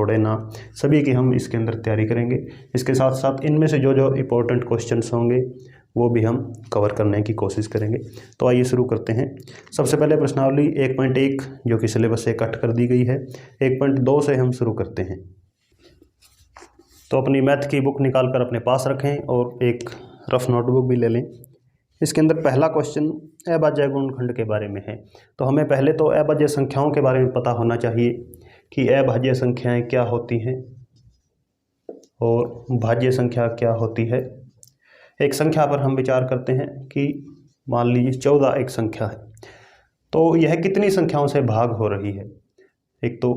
छोड़े ना, सभी की हम इसके अंदर तैयारी करेंगे। इसके साथ साथ इनमें से जो जो इम्पोर्टेंट क्वेश्चंस होंगे वो भी हम कवर करने की कोशिश करेंगे। तो आइए शुरू करते हैं। सबसे पहले प्रश्नावली 1.1 जो कि सिलेबस से कट कर दी गई है, 1.2 से हम शुरू करते हैं। तो अपनी मैथ की बुक निकाल कर अपने पास रखें और एक रफ नोटबुक भी ले लें। इसके अंदर पहला क्वेश्चन अभाज्य गुणनखंड के बारे में है। तो हमें पहले तो अभाज्य संख्याओं के बारे में पता होना चाहिए कि अभाज्य संख्याएं क्या होती हैं और भाज्य संख्या क्या होती है। एक संख्या पर हम विचार करते हैं कि मान लीजिए 14 एक संख्या है, तो यह कितनी संख्याओं से भाग हो रही है। एक तो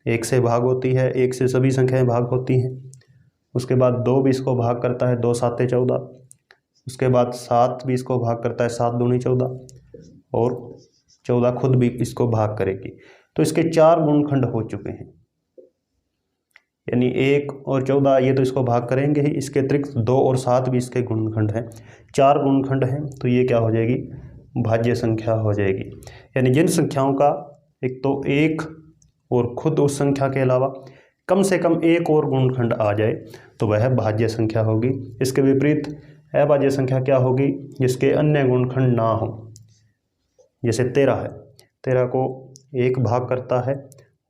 1 से भाग होती है, 1 से सभी संख्याएं भाग होती हैं। उसके बाद 2 भी इसको भाग करता है, 2 7 14। उसके बाद 7 भी इसको भाग करता है, 7 दूनी 14, और 14 खुद भी इसको भाग करेगी। तो इसके 4 गुणनखंड हो चुके हैं, यानी 1 और 14 ये तो इसको भाग करेंगे ही, इसके अतिरिक्त 2 और 7 भी इसके गुणनखंड हैं। 4 गुणनखंड हैं, तो ये क्या हो जाएगी, भाज्य संख्या हो जाएगी। यानी जिन संख्याओं का एक तो 1 और खुद उस संख्या के अलावा कम से कम 1 और गुणनखंड आ जाए तो वह भाज्य संख्या होगी। इसके विपरीत अभाज्य संख्या क्या होगी, जिसके अन्य गुणनखंड ना हो। जैसे 13 है, 13 को 1 भाग करता है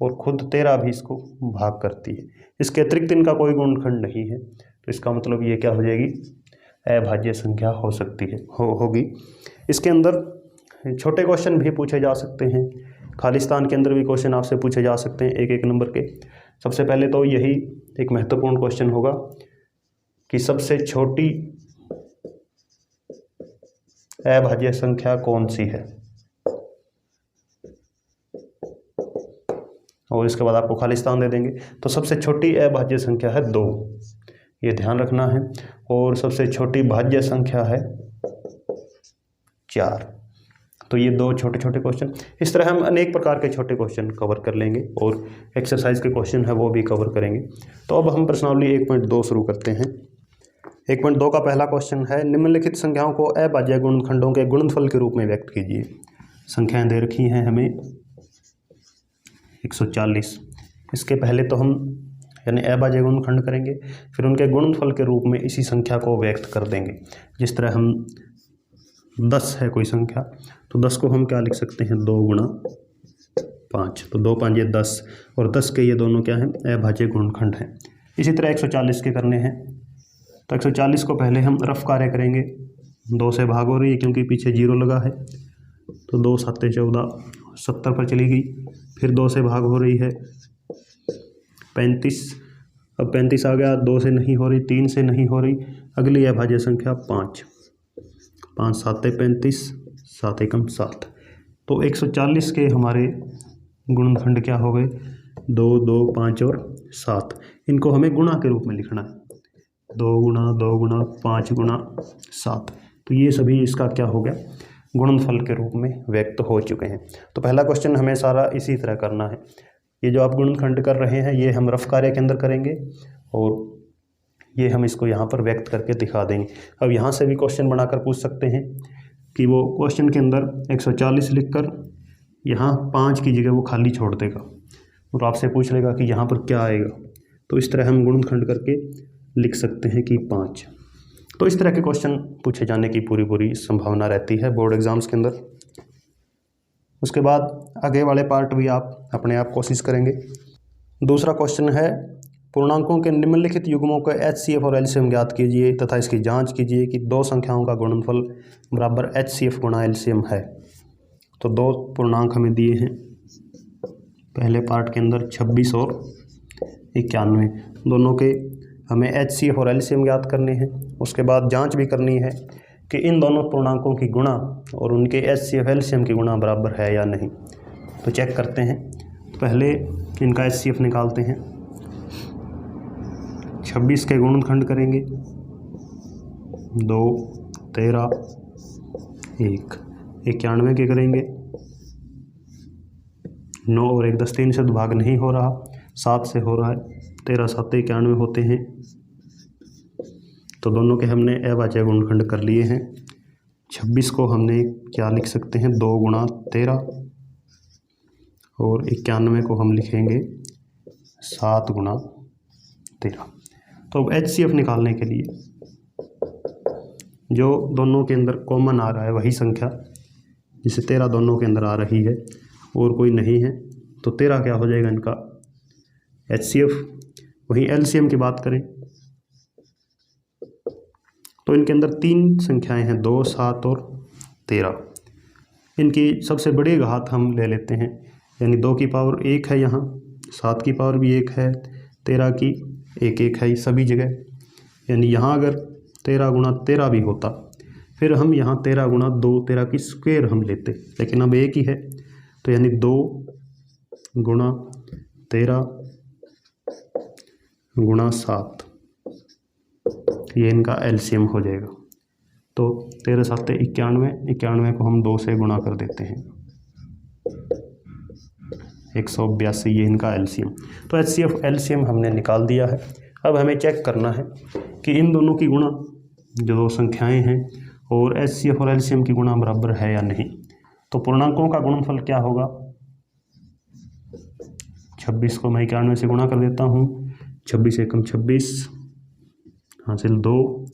और खुद 13 भी इसको भाग करती है। इसके अतिरिक्त इनका कोई गुणनखंड नहीं है, तो इसका मतलब ये क्या हो जाएगी, अभाज्य संख्या हो सकती है, होगी। इसके अंदर छोटे क्वेश्चन भी पूछे जा सकते हैं, खालिस्तान के अंदर भी क्वेश्चन आपसे पूछे जा सकते हैं 1-1 नंबर के। सबसे पहले तो यही एक महत्वपूर्ण क्वेश्चन होगा कि सबसे छोटी अभाज्य संख्या कौन सी है, और इसके बाद आपको खालिस्तान दे देंगे। तो सबसे छोटी अभाज्य संख्या है 2, ये ध्यान रखना है, और सबसे छोटी भाज्य संख्या है 4। तो ये 2 छोटे छोटे क्वेश्चन, इस तरह हम अनेक प्रकार के छोटे क्वेश्चन कवर कर लेंगे और एक्सरसाइज के क्वेश्चन है वो भी कवर करेंगे। तो अब हम प्रश्नावली 1.2 शुरू करते हैं। 1.2 का पहला क्वेश्चन है, निम्नलिखित संख्याओं को अभाज्य गुणनखंडों के गुणनफल के रूप में व्यक्त कीजिए। संख्याएं दे रखी हैं हमें 140। इसके पहले तो हम यानी अभाज्य गुणनखंड करेंगे, फिर उनके गुणनफल के रूप में इसी संख्या को व्यक्त कर देंगे। जिस तरह हम 10 है कोई संख्या, तो 10 को हम क्या लिख सकते हैं, 2 गुणा 5, तो 2 5 ये 10, और 10 के ये दोनों क्या हैं, अभाज्य गुणनखंड हैं। इसी तरह 140 के करने हैं, तो 140 को पहले हम रफ कार्य करेंगे। 2 से भाग हो रही है क्योंकि पीछे 0 लगा है, तो 2 7 14, 70 पर चली गई। फिर 2 से भाग हो रही है 35, अब 35 आ गया, 2 से नहीं हो रही, 3 से नहीं हो रही, अगली अभाज्य संख्या 5, 5 7 35, 7 एकम 7। तो 140 के हमारे गुणनखंड क्या हो गए, 2 2 5 और 7। इनको हमें गुणा के रूप में लिखना है, 2 गुणा 5 गुणा 7। तो ये सभी इसका क्या हो गया, गुणनफल के रूप में व्यक्त हो चुके हैं। तो पहला क्वेश्चन हमें सारा इसी तरह करना है। ये जो आप गुणनखंड कर रहे हैं ये हम रफ कार्य के अंदर करेंगे और ये हम इसको यहाँ पर व्यक्त करके दिखा देंगे। अब यहाँ से भी क्वेश्चन बनाकर पूछ सकते हैं कि वो क्वेश्चन के अंदर 140 लिखकर यहाँ 5 की जगह वो खाली छोड़ देगा और आपसे पूछ लेगा कि यहाँ पर क्या आएगा। तो इस तरह हम गुणनखंड करके लिख सकते हैं कि 5। तो इस तरह के क्वेश्चन पूछे जाने की पूरी संभावना रहती है बोर्ड एग्जाम्स के अंदर। उसके बाद आगे वाले पार्ट भी आप अपने आप कोशिश करेंगे। दूसरा क्वेश्चन है, पूर्णांकों के निम्नलिखित युग्मों का HCF और LCM ज्ञात कीजिए तथा इसकी जांच कीजिए कि 2 संख्याओं का गुणनफल बराबर HCF गुणा LCM है। तो 2 पूर्णांक हमें दिए हैं पहले पार्ट के अंदर, 26 और 91, दोनों के हमें HCF और LCM ज्ञात करने हैं। उसके बाद जांच भी करनी है कि इन दोनों पूर्णांकों की गुणा और उनके HCF LCM की गुणा बराबर है या नहीं। तो चेक करते हैं, पहले इनका HCF निकालते हैं। 26 के गुणनखंड करेंगे, 2 13 1, 91 के करेंगे, 9 और 1 10, 3 से भाग नहीं हो रहा, 7 से हो रहा है, 13 7 91 होते हैं। तो दोनों के हमने अभाज्य गुणनखंड कर लिए हैं। 26 को हमने क्या लिख सकते हैं, 2 गुणा 13, और 91 को हम लिखेंगे 7 गुणा 13। तो अब HCF निकालने के लिए जो दोनों के अंदर कॉमन आ रहा है वही संख्या, जिसे 13 दोनों के अंदर आ रही है और कोई नहीं है, तो 13 क्या हो जाएगा इनका HCF। वहीं LCM की बात करें तो इनके अंदर 3 संख्याएं हैं, 2, 7 और 13। इनकी सबसे बड़ी घात हम ले लेते हैं, यानी 2 की पावर 1 है यहाँ, 7 की पावर भी 1 है, 13 की 1 है सभी जगह। यानी यहाँ अगर 13 गुणा 13 भी होता, फिर हम यहाँ 13 गुणा 2, 13 की स्क्वायर हम लेते, लेकिन अब एक ही है, तो यानी 2 गुणा 13 गुणा 7, ये इनका LCM हो जाएगा। तो 13 7 91, 91 को हम 2 से गुणा कर देते हैं, 182, ये इनका LCM। तो HCF LCM हमने निकाल दिया है। अब हमें चेक करना है कि इन दोनों की गुणा जो दो संख्याएं हैं और HCF और LCM की गुणा बराबर है या नहीं। तो पूर्णांकों का गुणनफल क्या होगा, 26 को मैं 91 से गुणा कर देता हूँ, 26 एकम 26 हासिल 2,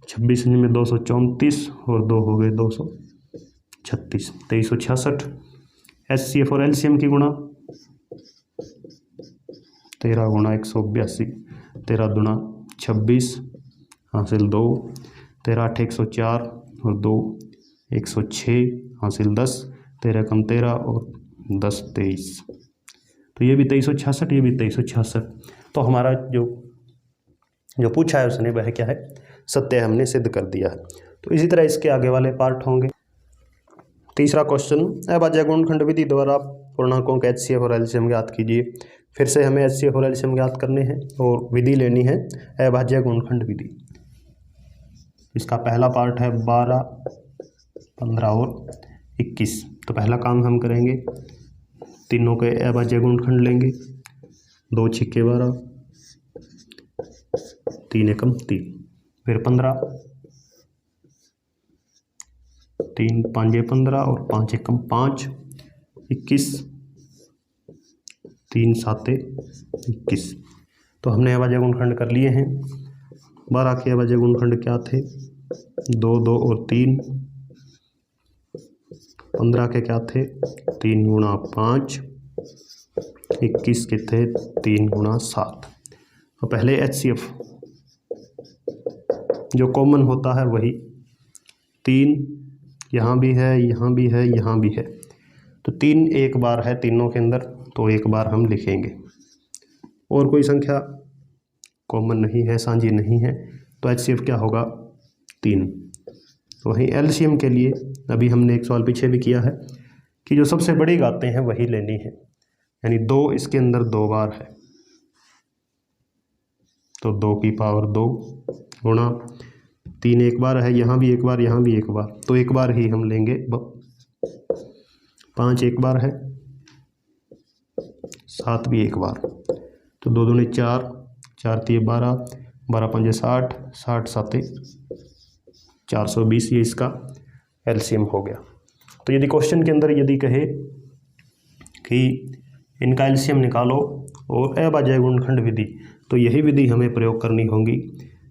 26 में 234 और 2 हो गए 236, 2366। HCF और LCM की गुणा 13 गुणा 182, 13 दुना 26 हासिल 2, 13 8 104 और 2 106 हासिल 10, 13 कम 13 और 10 23। तो ये भी 2366, ये भी 2366। तो हमारा जो पूछा है उसने वह क्या है, सत्य हमने सिद्ध कर दिया है। तो इसी तरह इसके आगे वाले पार्ट होंगे। तीसरा क्वेश्चन, अभाज्य गुणनखंड विधि द्वारा पूर्णांकों के HCF और LCM ज्ञात कीजिए। फिर से हमें HCF और LCM ज्ञात करने हैं और विधि लेनी है अभाज्य गुणनखंड विधि। इसका पहला पार्ट है 12, 15 और 21। तो पहला काम हम करेंगे, तीनों के अभाज्य गुणनखंड लेंगे, 2 छिक्के 12, 3 एकम 3, फिर 15, 3 5 15 और 5 एकम 5, 21, 3 7 21। तो हमने अभाज्य गुणनखंड कर लिए हैं। 12 के अभाज्य गुणनखंड क्या थे, 2 2 और 3। 15 के क्या थे, 3 गुणा 5। 21 के थे 3 गुणा 7। तो पहले HCF जो कॉमन होता है वही 3 यहाँ भी है, यहाँ भी है, यहाँ भी है। तो 3 एक बार है तीनों के अंदर, तो एक बार हम लिखेंगे। और कोई संख्या कॉमन नहीं है, साझी नहीं है, तो HCF क्या होगा, 3। वहीं LCM के लिए अभी हमने एक सवाल पीछे भी किया है कि जो सबसे बड़ी घातें हैं वही लेनी है, यानी 2 इसके अंदर 2 बार है, तो 2 की पावर 2 गुणा 3 एक बार है, यहाँ भी एक बार, यहाँ भी एक बार, तो एक बार ही हम लेंगे। 5 एक बार है, 7 भी एक बार, तो 2 दूनी 4, 4 3 12, 12 5 60, 60 7 420, ये इसका LCM हो गया। तो यदि क्वेश्चन के अंदर यदि कहे कि इनका LCM निकालो और अभाज्य गुणनखंड विधि, तो यही विधि हमें प्रयोग करनी होगी।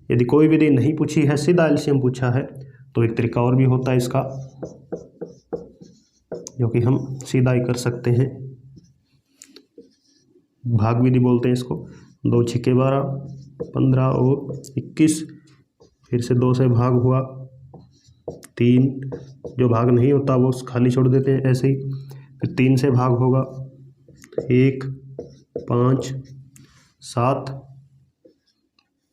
यदि कोई विधि नहीं पूछी है, सीधा LCM पूछा है, तो एक तरीका और भी होता है इसका, जो कि हम सीधा ही कर सकते हैं, भाग विधि बोलते हैं इसको। 2 छिक्के 12, 15 और 21, फिर से 2 से भाग हुआ, 3 जो भाग नहीं होता वो खाली छोड़ देते हैं ऐसे ही, फिर 3 से भाग होगा, 1 5 7,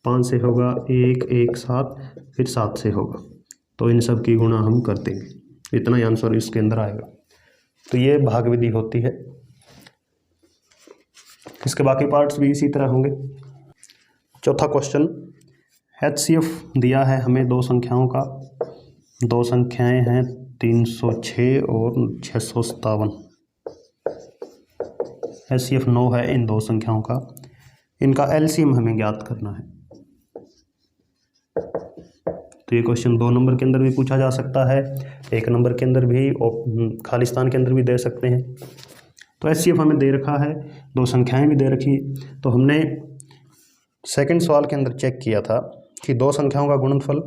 5 से होगा 1 1 7, फिर 7 से होगा। तो इन सब की गुणा हम कर देंगे, इतना ही आंसर इसके अंदर आएगा। तो ये भाग विधि होती है। इसके बाकी पार्ट्स भी इसी तरह होंगे। चौथा क्वेश्चन, HCF दिया है हमें 2 संख्याओं का, 2 संख्याएं हैं 306 और 657। HCF 9 है इन 2 संख्याओं का, इनका LCM हमें ज्ञात करना है। तो ये क्वेश्चन 2 नंबर के अंदर भी पूछा जा सकता है, 1 नंबर के अंदर भी और खालिस्तान के अंदर भी दे सकते हैं। तो HCF हमें दे रखा है, दो संख्याएं भी दे रखी। तो हमने सेकंड सवाल के अंदर चेक किया था कि दो संख्याओं का गुणनफल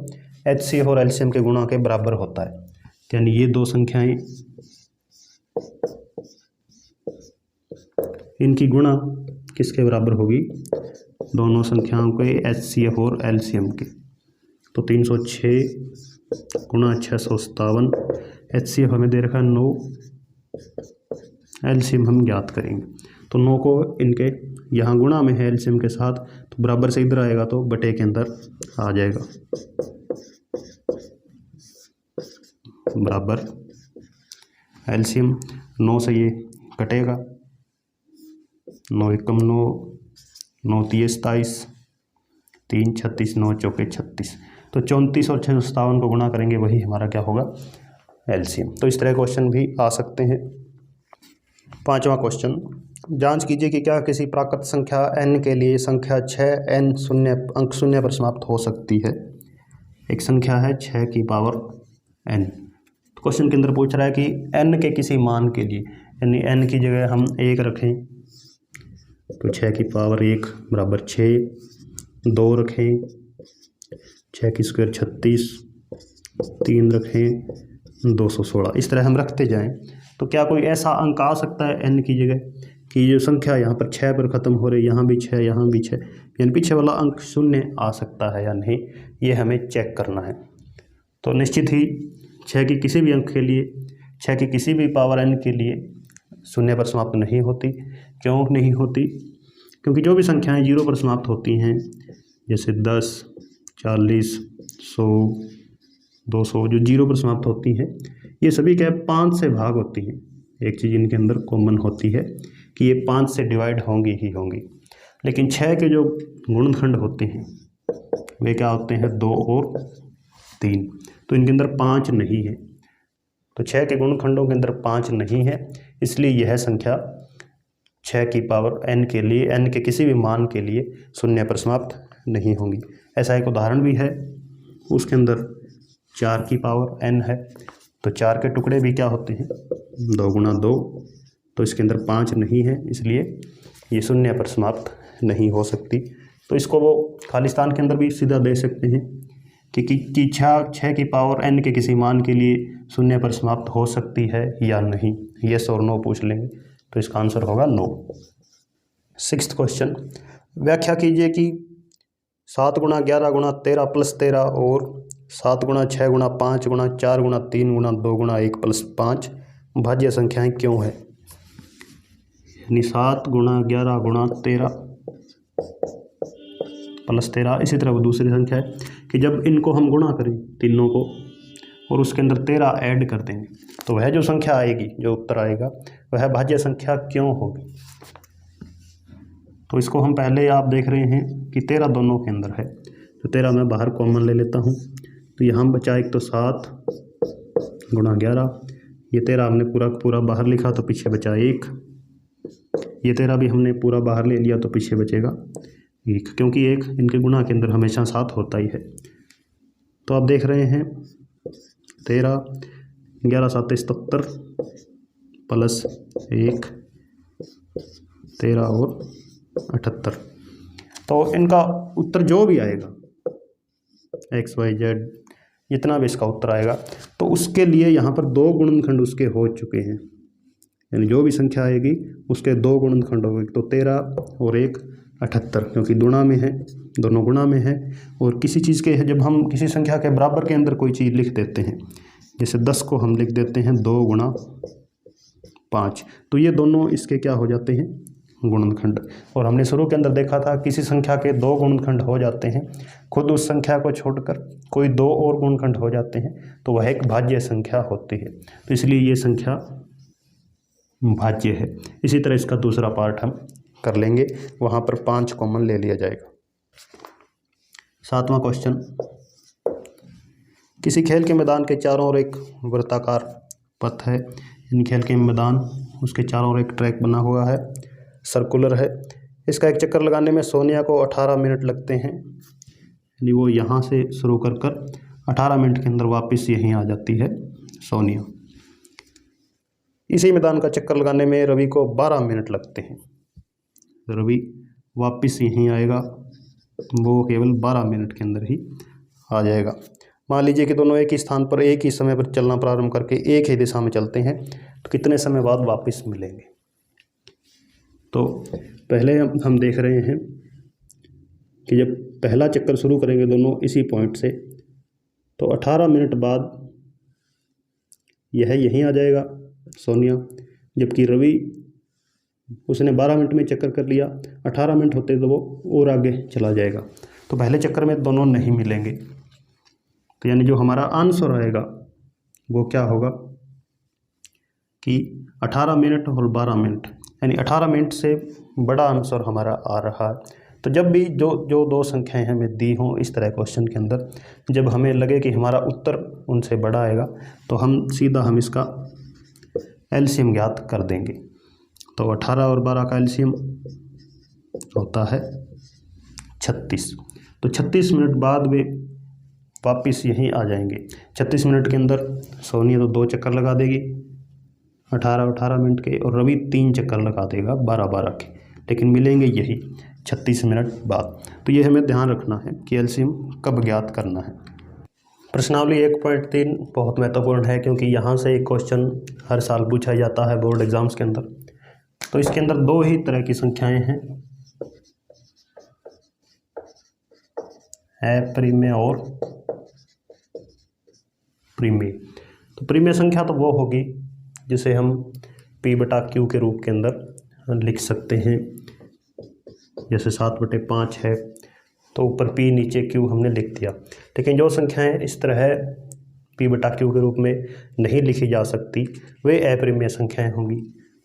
HCF और LCM के गुणा के बराबर होता है, यानी ये दो संख्याएं इनकी गुणा किसके बराबर होगी, दोनों संख्याओं के HCF और LCM के। तो 306 गुणा 657, HCF हमें दे रखा है 9, LCM हम ज्ञात करेंगे। तो 9 को इनके यहाँ गुणा में है LCM के साथ, तो बराबर से इधर आएगा तो बटे के अंदर आ जाएगा, बराबर LCM 9 से ये कटेगा, 9 एकम 9, 9 तिये 27, 3 36, 9 चौके 36। तो 34 और 657 को गुणा करेंगे, वही हमारा क्या होगा, LCM। तो इस तरह क्वेश्चन भी आ सकते हैं। पांचवा क्वेश्चन, जांच कीजिए कि क्या किसी प्राकृत संख्या n के लिए संख्या 6n शून्य अंक शून्य पर समाप्त हो सकती है। एक संख्या है 6 की पावर n। क्वेश्चन के अंदर पूछ रहा है कि n के किसी मान के लिए, यानी n की जगह हम 1 रखें तो 6 की पावर 1 बराबर 6, 2 रखें 6 की स्क्वायर 36, 3 रखें 216। इस तरह हम रखते जाएं तो क्या कोई ऐसा अंक आ सकता है n की जगह कि जो संख्या यहाँ पर 6 पर ख़त्म हो रही, यहाँ भी 6, यहाँ भी 6, यानी पीछे वाला अंक शून्य आ सकता है या नहीं, ये हमें चेक करना है। तो निश्चित ही 6 की किसी भी अंक के लिए, 6 की किसी भी पावर n के लिए शून्य पर समाप्त नहीं होती। क्यों नहीं होती? क्योंकि जो भी संख्याएं 0 पर समाप्त होती हैं, जैसे 10, 40, 100, 200, जो 0 पर समाप्त होती हैं, ये सभी क्या 5 से भाग होती हैं। एक चीज़ इनके अंदर कॉमन होती है कि ये 5 से डिवाइड होंगी ही होंगी। लेकिन 6 के जो गुणनखंड होते हैं वे क्या होते हैं, 2 और 3। तो इनके अंदर 5 नहीं है। तो 6 के गुणनखंडों के अंदर 5 नहीं है, इसलिए यह संख्या 6 की पावर n के लिए, n के किसी भी मान के लिए शून्य पर समाप्त नहीं होंगी। ऐसा एक उदाहरण भी है, उसके अंदर 4 की पावर n है, तो 4 के टुकड़े भी क्या होते हैं, 2 गुणा 2। तो इसके अंदर 5 नहीं है, इसलिए ये शून्य पर समाप्त नहीं हो सकती। तो इसको वो खालिस्तान के अंदर भी सीधा दे सकते हैं कि 6 की पावर n के किसी मान के लिए शून्य पर समाप्त हो सकती है या नहीं, येस और नो पूछ लेंगे, तो इसका आंसर होगा नो। 6th क्वेश्चन, व्याख्या कीजिए कि 7 गुणा 11 गुणा 13 प्लस 13 और 7 गुणा 6 गुणा 5 गुणा 4 गुणा 3 गुणा 2 गुणा 1 प्लस 5 भाज्य संख्याएं क्यों है। यानी 7 गुणा 11 गुणा 13 प्लस 13, इसी तरह वो दूसरी संख्या है कि जब इनको हम गुणा करें तीनों को और उसके अंदर 13 ऐड कर देंगे तो वह जो संख्या आएगी, जो उत्तर आएगा, वह भाज्य संख्या क्यों होगी। तो इसको हम पहले आप देख रहे हैं कि 13 दोनों के अंदर है, तो 13 मैं बाहर कॉमन ले लेता हूँ। तो यहाँ बचा एक तो 7 गुणा 11, ये 13 हमने पूरा बाहर लिखा तो पीछे बचा 1, ये 13 भी हमने पूरा बाहर ले लिया तो पीछे बचेगा 1, क्योंकि 1 इनके गुणा के अंदर हमेशा 7 होता ही है। तो आप देख रहे हैं 13, 11 7 77 प्लस 1 13 और 78। तो इनका उत्तर जो भी आएगा XYZ जितना भी इसका उत्तर आएगा, तो उसके लिए यहाँ पर 2 गुणनखंड उसके हो चुके हैं। यानी जो भी संख्या आएगी उसके 2 गुणनखंड हो गए, तो 13 और 1 78, क्योंकि गुणा में है, दोनों गुणा में है। और किसी चीज़ के जब हम किसी संख्या के बराबर के अंदर कोई चीज़ लिख देते हैं, जैसे 10 को हम लिख देते हैं 2 गुणा 5, तो ये दोनों इसके क्या हो जाते हैं, गुणनखंड। और हमने शुरू के अंदर देखा था किसी संख्या के 2 गुणनखंड हो जाते हैं, खुद उस संख्या को छोड़कर कोई 2 और गुणनखंड हो जाते हैं, तो वह एक भाज्य संख्या होती है। तो इसलिए ये संख्या भाज्य है। इसी तरह इसका दूसरा पार्ट हम कर लेंगे, वहाँ पर 5 कॉमन ले लिया जाएगा। 7वां क्वेश्चन, किसी खेल के मैदान के चारों ओर एक वृत्ताकार पथ है। इन खेल के मैदान, उसके चारों ओर एक ट्रैक बना हुआ है, सर्कुलर है। इसका एक चक्कर लगाने में सोनिया को 18 मिनट लगते हैं। यानी वो यहाँ से शुरू कर 18 मिनट के अंदर वापस यहीं आ जाती है सोनिया। इसी मैदान का चक्कर लगाने में रवि को 12 मिनट लगते हैं। रवि वापस यहीं आएगा, वो केवल 12 मिनट के अंदर ही आ जाएगा। मान लीजिए कि दोनों एक ही स्थान पर एक ही समय पर चलना प्रारंभ करके एक ही दिशा में चलते हैं, तो कितने समय बाद वापस मिलेंगे। तो पहले हम देख रहे हैं कि जब पहला चक्कर शुरू करेंगे दोनों इसी पॉइंट से, तो 18 मिनट बाद यह यहीं आ जाएगा सोनिया, जबकि रवि उसने 12 मिनट में चक्कर कर लिया, 18 मिनट होते तो वो और आगे चला जाएगा। तो पहले चक्कर में दोनों नहीं मिलेंगे, तो यानी जो हमारा आंसर आएगा वो क्या होगा कि 18 मिनट और 12 मिनट, यानी 18 मिनट से बड़ा आंसर हमारा आ रहा है। तो जब भी जो दो संख्याएं हमें दी हों इस तरह क्वेश्चन के अंदर, जब हमें लगे कि हमारा उत्तर उनसे बड़ा आएगा, तो हम इसका एलसीएम ज्ञात कर देंगे। तो 18 और 12 का एलसीएम होता है 36। तो 36 मिनट बाद वे वापस यहीं आ जाएंगे। 36 मिनट के अंदर सोनिया तो 2 चक्कर लगा देगी 18 मिनट के, और रवि 3 चक्कर लगा देगा 12 के, लेकिन मिलेंगे यही 36 मिनट बाद। तो ये हमें ध्यान रखना है कि एलसीएम कब ज्ञात करना है। प्रश्नावली 1.3 बहुत महत्वपूर्ण है, क्योंकि यहाँ से एक क्वेश्चन हर साल पूछा जाता है बोर्ड एग्जाम्स के अंदर। तो इसके अंदर 2 ही तरह की संख्याएं हैं, अप्रिमेय और प्रिमेय। तो प्रिमेय संख्या तो वो होगी जिसे हम p/q के रूप के अंदर लिख सकते हैं, जैसे 7/5 है तो ऊपर p नीचे q हमने लिख दिया। लेकिन जो संख्याएं इस तरह p/q के रूप में नहीं लिखी जा सकती वे अप्रिमेय संख्याएं होंगी।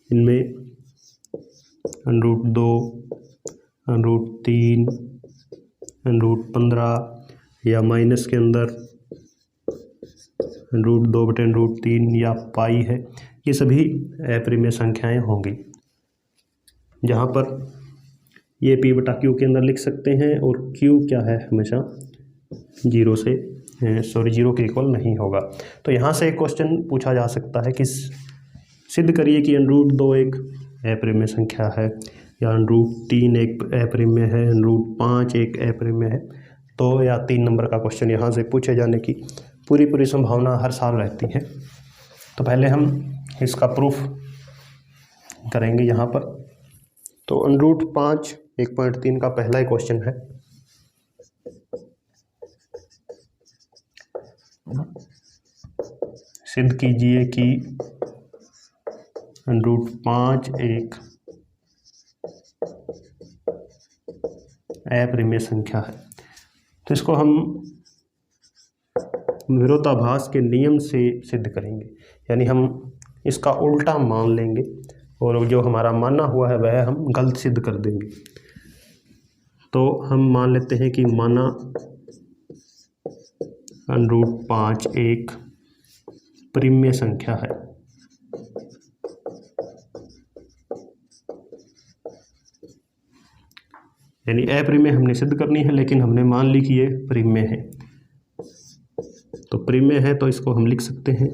इनमें √2, √3, √15 या माइनस के अंदर √2/√3 या पाई है, ये सभी अप्रिमेय संख्याएं होंगी, जहाँ पर ये p/q के अंदर लिख सकते हैं, और q क्या है हमेशा 0 के इक्वल नहीं होगा। तो यहाँ से एक क्वेश्चन पूछा जा सकता है कि सिद्ध करिए कि √2 एक अप्रिमेय संख्या है, या √3 एक अप्रिमेय है, √5 एक अप्रिमेय है। तो या 3 नंबर का क्वेश्चन यहाँ से पूछे जाने की पूरी संभावना हर साल रहती है। तो पहले हम इसका प्रूफ करेंगे यहाँ पर। तो √5 1.3 का पहला ही क्वेश्चन है। सिद्ध कीजिए कि √5 एक अप्रिमेय संख्या है। तो इसको हम विरोधाभास के नियम से सिद्ध करेंगे, यानी हम इसका उल्टा मान लेंगे और जो हमारा माना हुआ है वह हम गलत सिद्ध कर देंगे। तो हम मान लेते हैं कि माना √5 एक प्रिमेय संख्या है। यानी अप्रिमेय हमने सिद्ध करनी है, लेकिन हमने मान ली कि ये प्रिमेय है। तो प्रिमेय है तो इसको हम लिख सकते हैं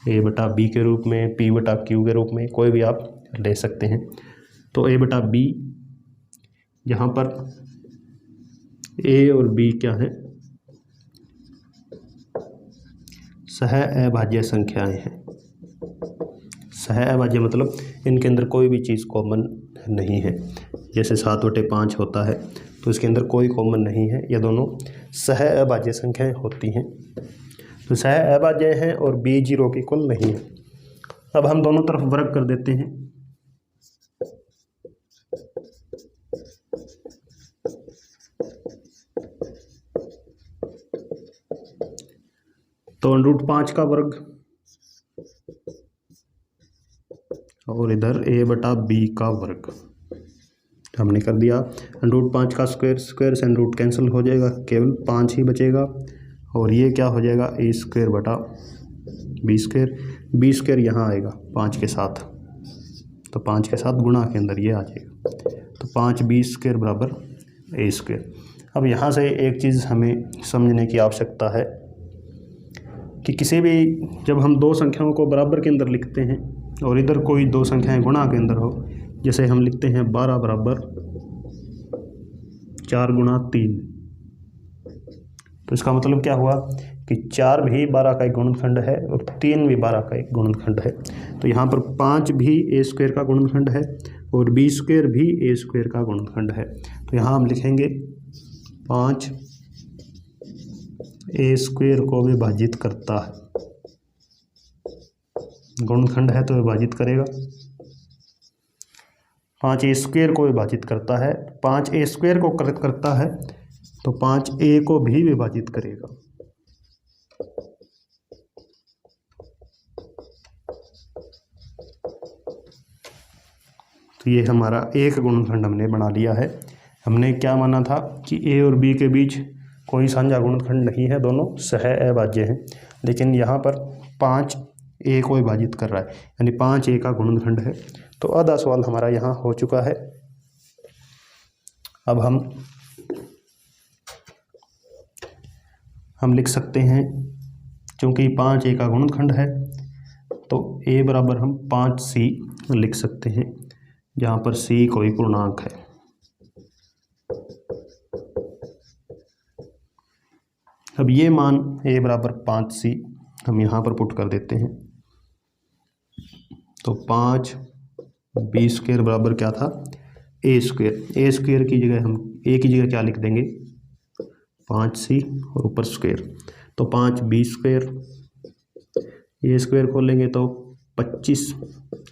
a/b के रूप में, p/q के रूप में, कोई भी आप ले सकते हैं। तो a/b, यहाँ पर a और b क्या है, सह अभाज्य संख्याएं हैं। सह अभाज्य मतलब इनके अंदर कोई भी चीज़ कॉमन नहीं है। जैसे 7/5 होता है तो इसके अंदर कोई कॉमन नहीं है, ये दोनों सह अभाज्य संख्याएं होती हैं। तो सह अभाज्य हैं और b 0 के इक्वल नहीं है। अब हम दोनों तरफ वर्ग कर देते हैं। तो √5 का वर्ग और इधर a/b का वर्ग हमने कर दिया। √5 का स्क्वायर से रूट कैंसिल हो जाएगा, केवल 5 ही बचेगा, और ये क्या हो जाएगा a²/b²। b² यहाँ आएगा 5 के साथ, तो 5 के साथ गुणा के अंदर ये आ जाएगा, तो 5b² बराबर a²। अब यहाँ से एक चीज़ हमें समझने की आवश्यकता है कि किसी भी जब हम दो संख्याओं को बराबर के अंदर लिखते हैं और इधर कोई दो संख्याएं गुणा के अंदर हो, जैसे हम लिखते हैं 12 बराबर 4 गुणा 3, तो इसका मतलब क्या हुआ कि 4 भी 12 का एक गुणनखंड है और 3 भी 12 का एक गुणनखंड है। तो यहाँ पर 5 भी ए स्क्वायर का गुणनखंड है और बी स्क्वायर भी ए स्क्वायर का गुणनखंड है। तो यहाँ हम लिखेंगे 5 ए स्क्वायर को विभाजित करता है, गुणनखंड है तो विभाजित करेगा। 5 ए स्क्वायर को विभाजित करता है, 5 ए स्क्वायर को करता है तो 5 ए को भी विभाजित करेगा। तो ये हमारा एक गुणनखंड हमने बना लिया है। हमने क्या माना था कि ए और बी के बीच कोई साझा गुणनखंड नहीं है, दोनों सह अभाज्य हैं, लेकिन यहाँ पर 5 ए को विभाजित कर रहा है, यानी 5 ए का गुणनखंड है। तो आधा सवाल हमारा यहाँ हो चुका है। अब हम लिख सकते हैं, क्योंकि 5 ए का गुणनखंड है तो ए बराबर हम 5c लिख सकते हैं, जहाँ पर c कोई पूर्णांक है। अब ये मान a बराबर 5c हम यहाँ पर पुट कर देते हैं। तो 5 बी स्क्वायर बराबर क्या था, ए स्क्वायर। ए स्क्वायर की जगह हम ए की जगह क्या लिख देंगे, 5c और ऊपर स्क्वायर। तो 5 बी स्क्वायर, ए स्क्वायर खोलेंगे तो 25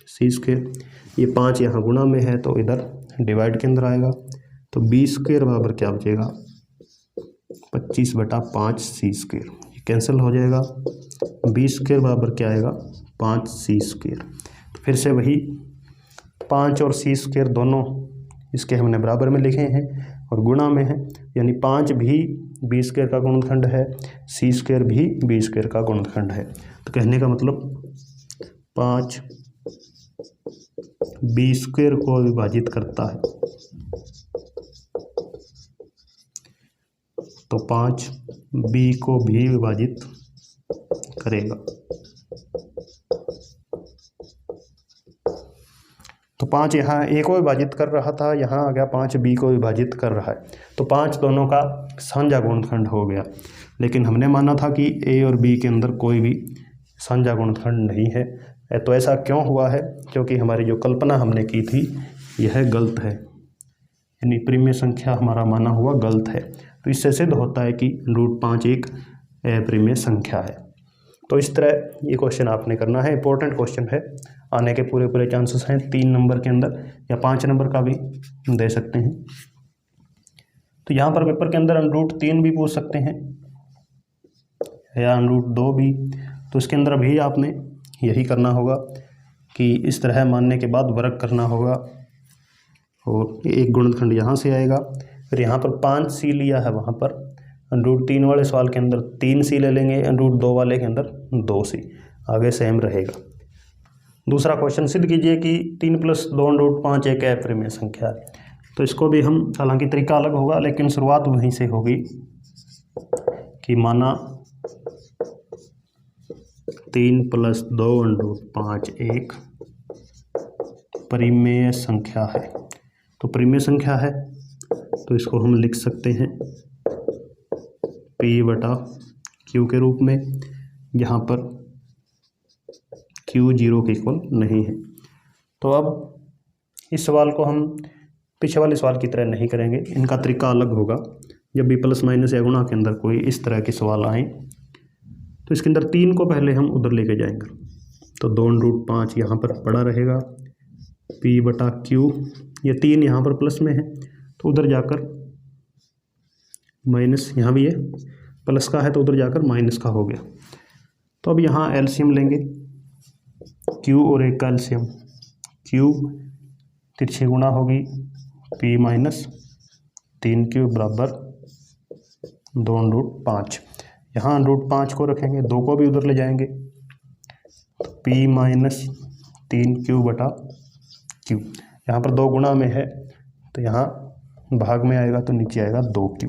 सी स्क्वायर। ये 5 यहाँ गुणा में है तो इधर डिवाइड के अंदर आएगा। तो बी स्क्वायर बराबर क्या बचेगा, 25/5 सी स्क्वायर, ये कैंसिल हो जाएगा। बी स्क्वायर बराबर क्या आएगा, 5 सी स्क्वायर। तो फिर से वही 5 और सी स्क्वायर दोनों इसके हमने बराबर में लिखे हैं और गुणा में है, यानी 5 भी बी स्क्वायर का गुणनखंड है, सी स्क्वायर भी बी स्क्वायर का गुणनखंड है। तो कहने का मतलब 5 बी स्क्वायर को विभाजित करता है, तो 5 बी को भी विभाजित करेगा। तो 5 यहाँ ए को विभाजित कर रहा था, यहाँ आ गया 5 बी को विभाजित कर रहा है। तो 5 दोनों का साझा गुणनखंड हो गया। लेकिन हमने माना था कि ए और बी के अंदर कोई भी साझा गुणनखंड नहीं है। तो ऐसा क्यों हुआ है, क्योंकि हमारी जो कल्पना हमने की थी यह गलत है, यानी परिमेय संख्या हमारा माना हुआ गलत है। तो इससे सिद्ध होता है कि √5 एक अपरिमेय संख्या है। तो इस तरह ये क्वेश्चन आपने करना है, इंपॉर्टेंट क्वेश्चन है, आने के पूरे चांसेस हैं 3 नंबर के अंदर या 5 नंबर का भी दे सकते हैं। तो यहाँ पर पेपर के अंदर √3 भी पूछ सकते हैं या √2 भी। तो इसके अंदर भी आपने यही करना होगा कि इस तरह मानने के बाद वर्ग करना होगा और एक गुणनखंड यहाँ से आएगा। फिर यहाँ पर 5c लिया है, वहाँ पर √3 वाले सवाल के अंदर 3c ले लेंगे, √2 वाले के अंदर 2c, आगे सेम रहेगा। दूसरा क्वेश्चन सिद्ध कीजिए कि 3 + 2 √5 एक अपरिमेय संख्या है। तो इसको भी हम, हालांकि तरीका अलग होगा लेकिन शुरुआत वहीं से होगी कि माना 3 + 2 √5 एक परिमेय संख्या है। तो परिमेय संख्या है तो इसको हम लिख सकते हैं P/Q के रूप में, यहाँ पर Q 0 के इक्वल नहीं है। तो अब इस सवाल को हम पिछले वाले सवाल की तरह नहीं करेंगे, इनका तरीका अलग होगा। जब भी प्लस माइनस या गुणा के अंदर कोई इस तरह के सवाल आए तो इसके अंदर 3 को पहले हम उधर लेके जाएंगे। तो 2 √5 यहाँ पर पड़ा रहेगा, P/Q, ये 3 यहाँ पर प्लस में है तो उधर जाकर माइनस, यहाँ भी ये प्लस का है तो उधर जाकर माइनस का हो गया। तो अब यहाँ एलसीएम लेंगे, Q और एक का एलसीएम, Q तिरछे गुणा होगी P - 3Q बराबर 2 √5। यहाँ √5 को रखेंगे, 2 को भी उधर ले जाएंगे तो P - 3Q/Q, यहाँ पर 2 गुणा में है तो यहाँ भाग में आएगा तो नीचे आएगा 2Q।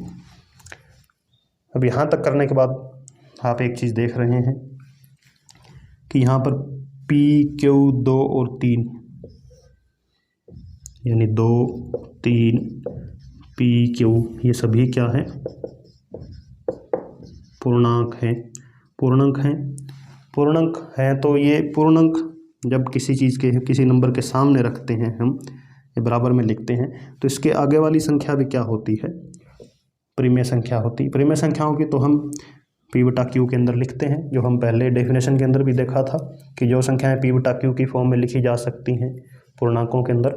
अब यहाँ तक करने के बाद आप एक चीज़ देख रहे हैं कि यहाँ पर P Q 2 और 3 यानी 2 3 P Q ये सभी क्या है, पूर्णांक हैं। पूर्णांक हैं तो ये पूर्णांक जब किसी चीज़ के किसी नंबर के सामने रखते हैं हम, ये बराबर में लिखते हैं, तो इसके आगे वाली संख्या भी क्या होती है, परिमेय संख्या होती है। परिमेय संख्याओं की तो हम P बटा Q के अंदर लिखते हैं, जो हम पहले डेफिनेशन के अंदर भी देखा था कि जो संख्याएं P बटा Q की फॉर्म में लिखी जा सकती हैं पूर्णांकों के अंदर,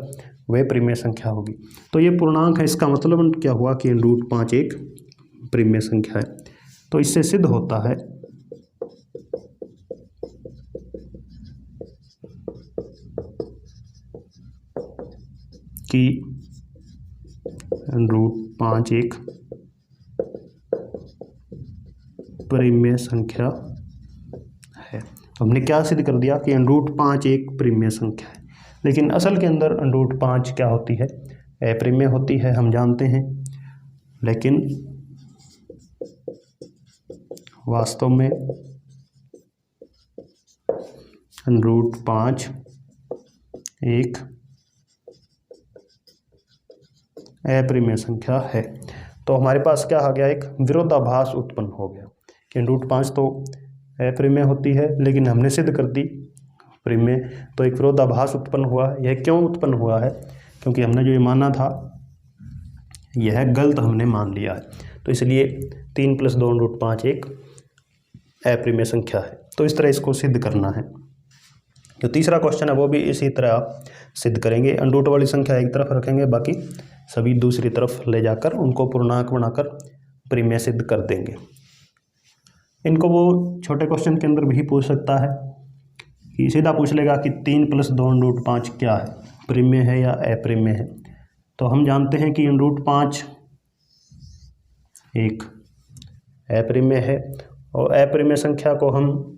वह परिमेय संख्या होगी। तो ये पूर्णांक है, इसका मतलब क्या हुआ कि √5 एक परिमेय संख्या है। तो इससे सिद्ध होता है कि √5 एक परिमेय संख्या है। तो हमने क्या सिद्ध कर दिया कि √5 एक परिमेय संख्या है। लेकिन असल के अंदर √5 क्या होती है, अपरिमेय होती है, हम जानते हैं। लेकिन वास्तव में √5 एक अपरिमेय संख्या है। तो हमारे पास क्या आ गया, एक विरोधाभास उत्पन्न हो गया कि √5 तो अपरिमेय होती है, लेकिन हमने सिद्ध कर दी परिमेय, तो एक विरोधाभास उत्पन्न हुआ। यह क्यों उत्पन्न हुआ है, क्योंकि हमने जो ये माना था यह गलत हमने मान लिया है। तो इसलिए 3 + 2 √5 एक अपरिमेय संख्या है। तो इस तरह इसको सिद्ध करना है। जो तीसरा क्वेश्चन है वो भी इसी तरह सिद्ध करेंगे। √ वाली संख्या एक तरफ रखेंगे, बाकी सभी दूसरी तरफ ले जाकर उनको पूर्णांक बनाकर परिमेय सिद्ध कर देंगे। इनको वो छोटे क्वेश्चन के अंदर भी पूछ सकता है कि सीधा पूछ लेगा कि 3 + 2 √5 क्या है, परिमेय है या अपरिमेय है। तो हम जानते हैं कि √5 एक अपरिमेय है, और अपरिमेय संख्या को हम